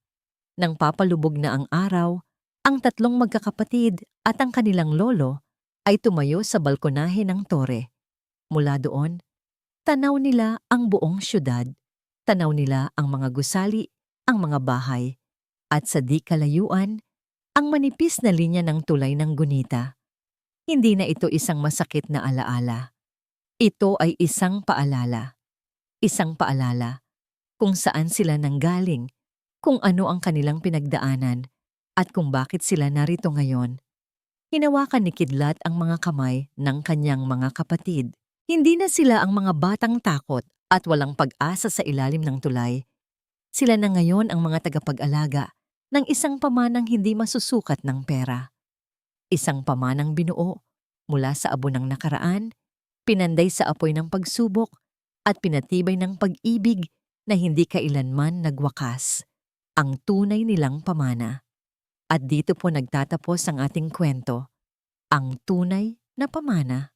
Nang papalubog na ang araw, ang tatlong magkakapatid at ang kanilang lolo ay tumayo sa balkonahe ng tore. Mula doon, tanaw nila ang buong syudad, tanaw nila ang mga gusali, ang mga bahay, at sa di kalayuan, ang manipis na linya ng tulay ng gunita. Hindi na ito isang masakit na alaala. Ito ay isang paalala. Isang paalala kung saan sila nanggaling, kung ano ang kanilang pinagdaanan, at kung bakit sila narito ngayon. Hinawakan ni Kidlat ang mga kamay ng kanyang mga kapatid. Hindi na sila ang mga batang takot at walang pag-asa sa ilalim ng tulay. Sila na ngayon ang mga tagapag-alaga ng isang pamanang hindi masusukat ng pera. Isang pamanang binuo mula sa abo ng nakaraan, pinanday sa apoy ng pagsubok, at pinatibay ng pag-ibig na hindi kailanman nagwakas. Ang tunay nilang pamana. At dito po nagtatapos ang ating kwento, ang tunay na pamana.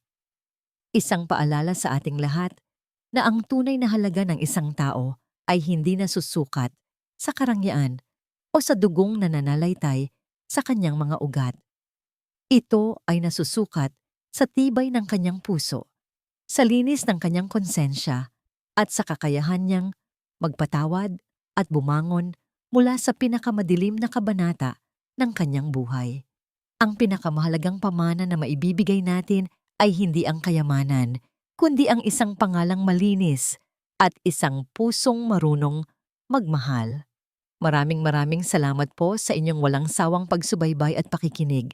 Isang paalala sa ating lahat na ang tunay na halaga ng isang tao ay hindi nasusukat sa karangyaan o sa dugong na nananalaytay sa kanyang mga ugat. Ito ay nasusukat sa tibay ng kanyang puso, sa linis ng kanyang konsensya, at sa kakayahan niyang magpatawad at bumangon mula sa pinakamadilim na kabanata ng kanyang buhay. Ang pinakamahalagang pamana na maibibigay natin ay hindi ang kayamanan, kundi ang isang pangalang malinis at isang pusong marunong magmahal. Maraming salamat po sa inyong walang sawang pagsubaybay at pakikinig.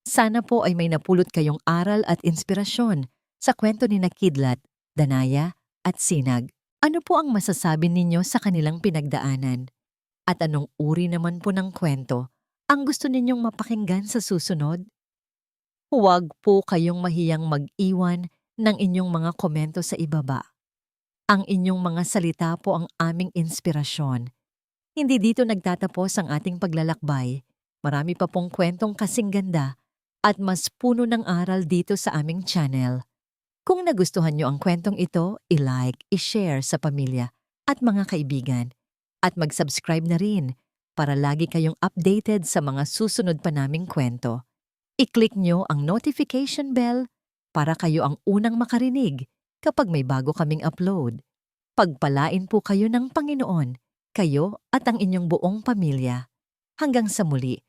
Sana po ay may napulot kayong aral at inspirasyon sa kwento ni Kidlat, Danaya at Sinag. Ano po ang masasabi ninyo sa kanilang pinagdaanan? At anong uri naman po ng kwento ang gusto ninyong mapakinggan sa susunod? Huwag po kayong mahiyang mag-iwan ng inyong mga komento sa ibaba. Ang inyong mga salita po ang aming inspirasyon. Hindi dito nagtatapos ang ating paglalakbay. Marami pa pong kwentong kasing ganda at mas puno ng aral dito sa aming channel. Kung nagustuhan nyo ang kwentong ito, i-like, i-share sa pamilya at mga kaibigan. At mag-subscribe na rin Para lagi kayong updated sa mga susunod pa naming kwento, i-click nyo ang notification bell para kayo ang unang makarinig kapag may bago kaming upload. Pagpalain po kayo ng Panginoon, kayo at ang inyong buong pamilya. Hanggang sa muli,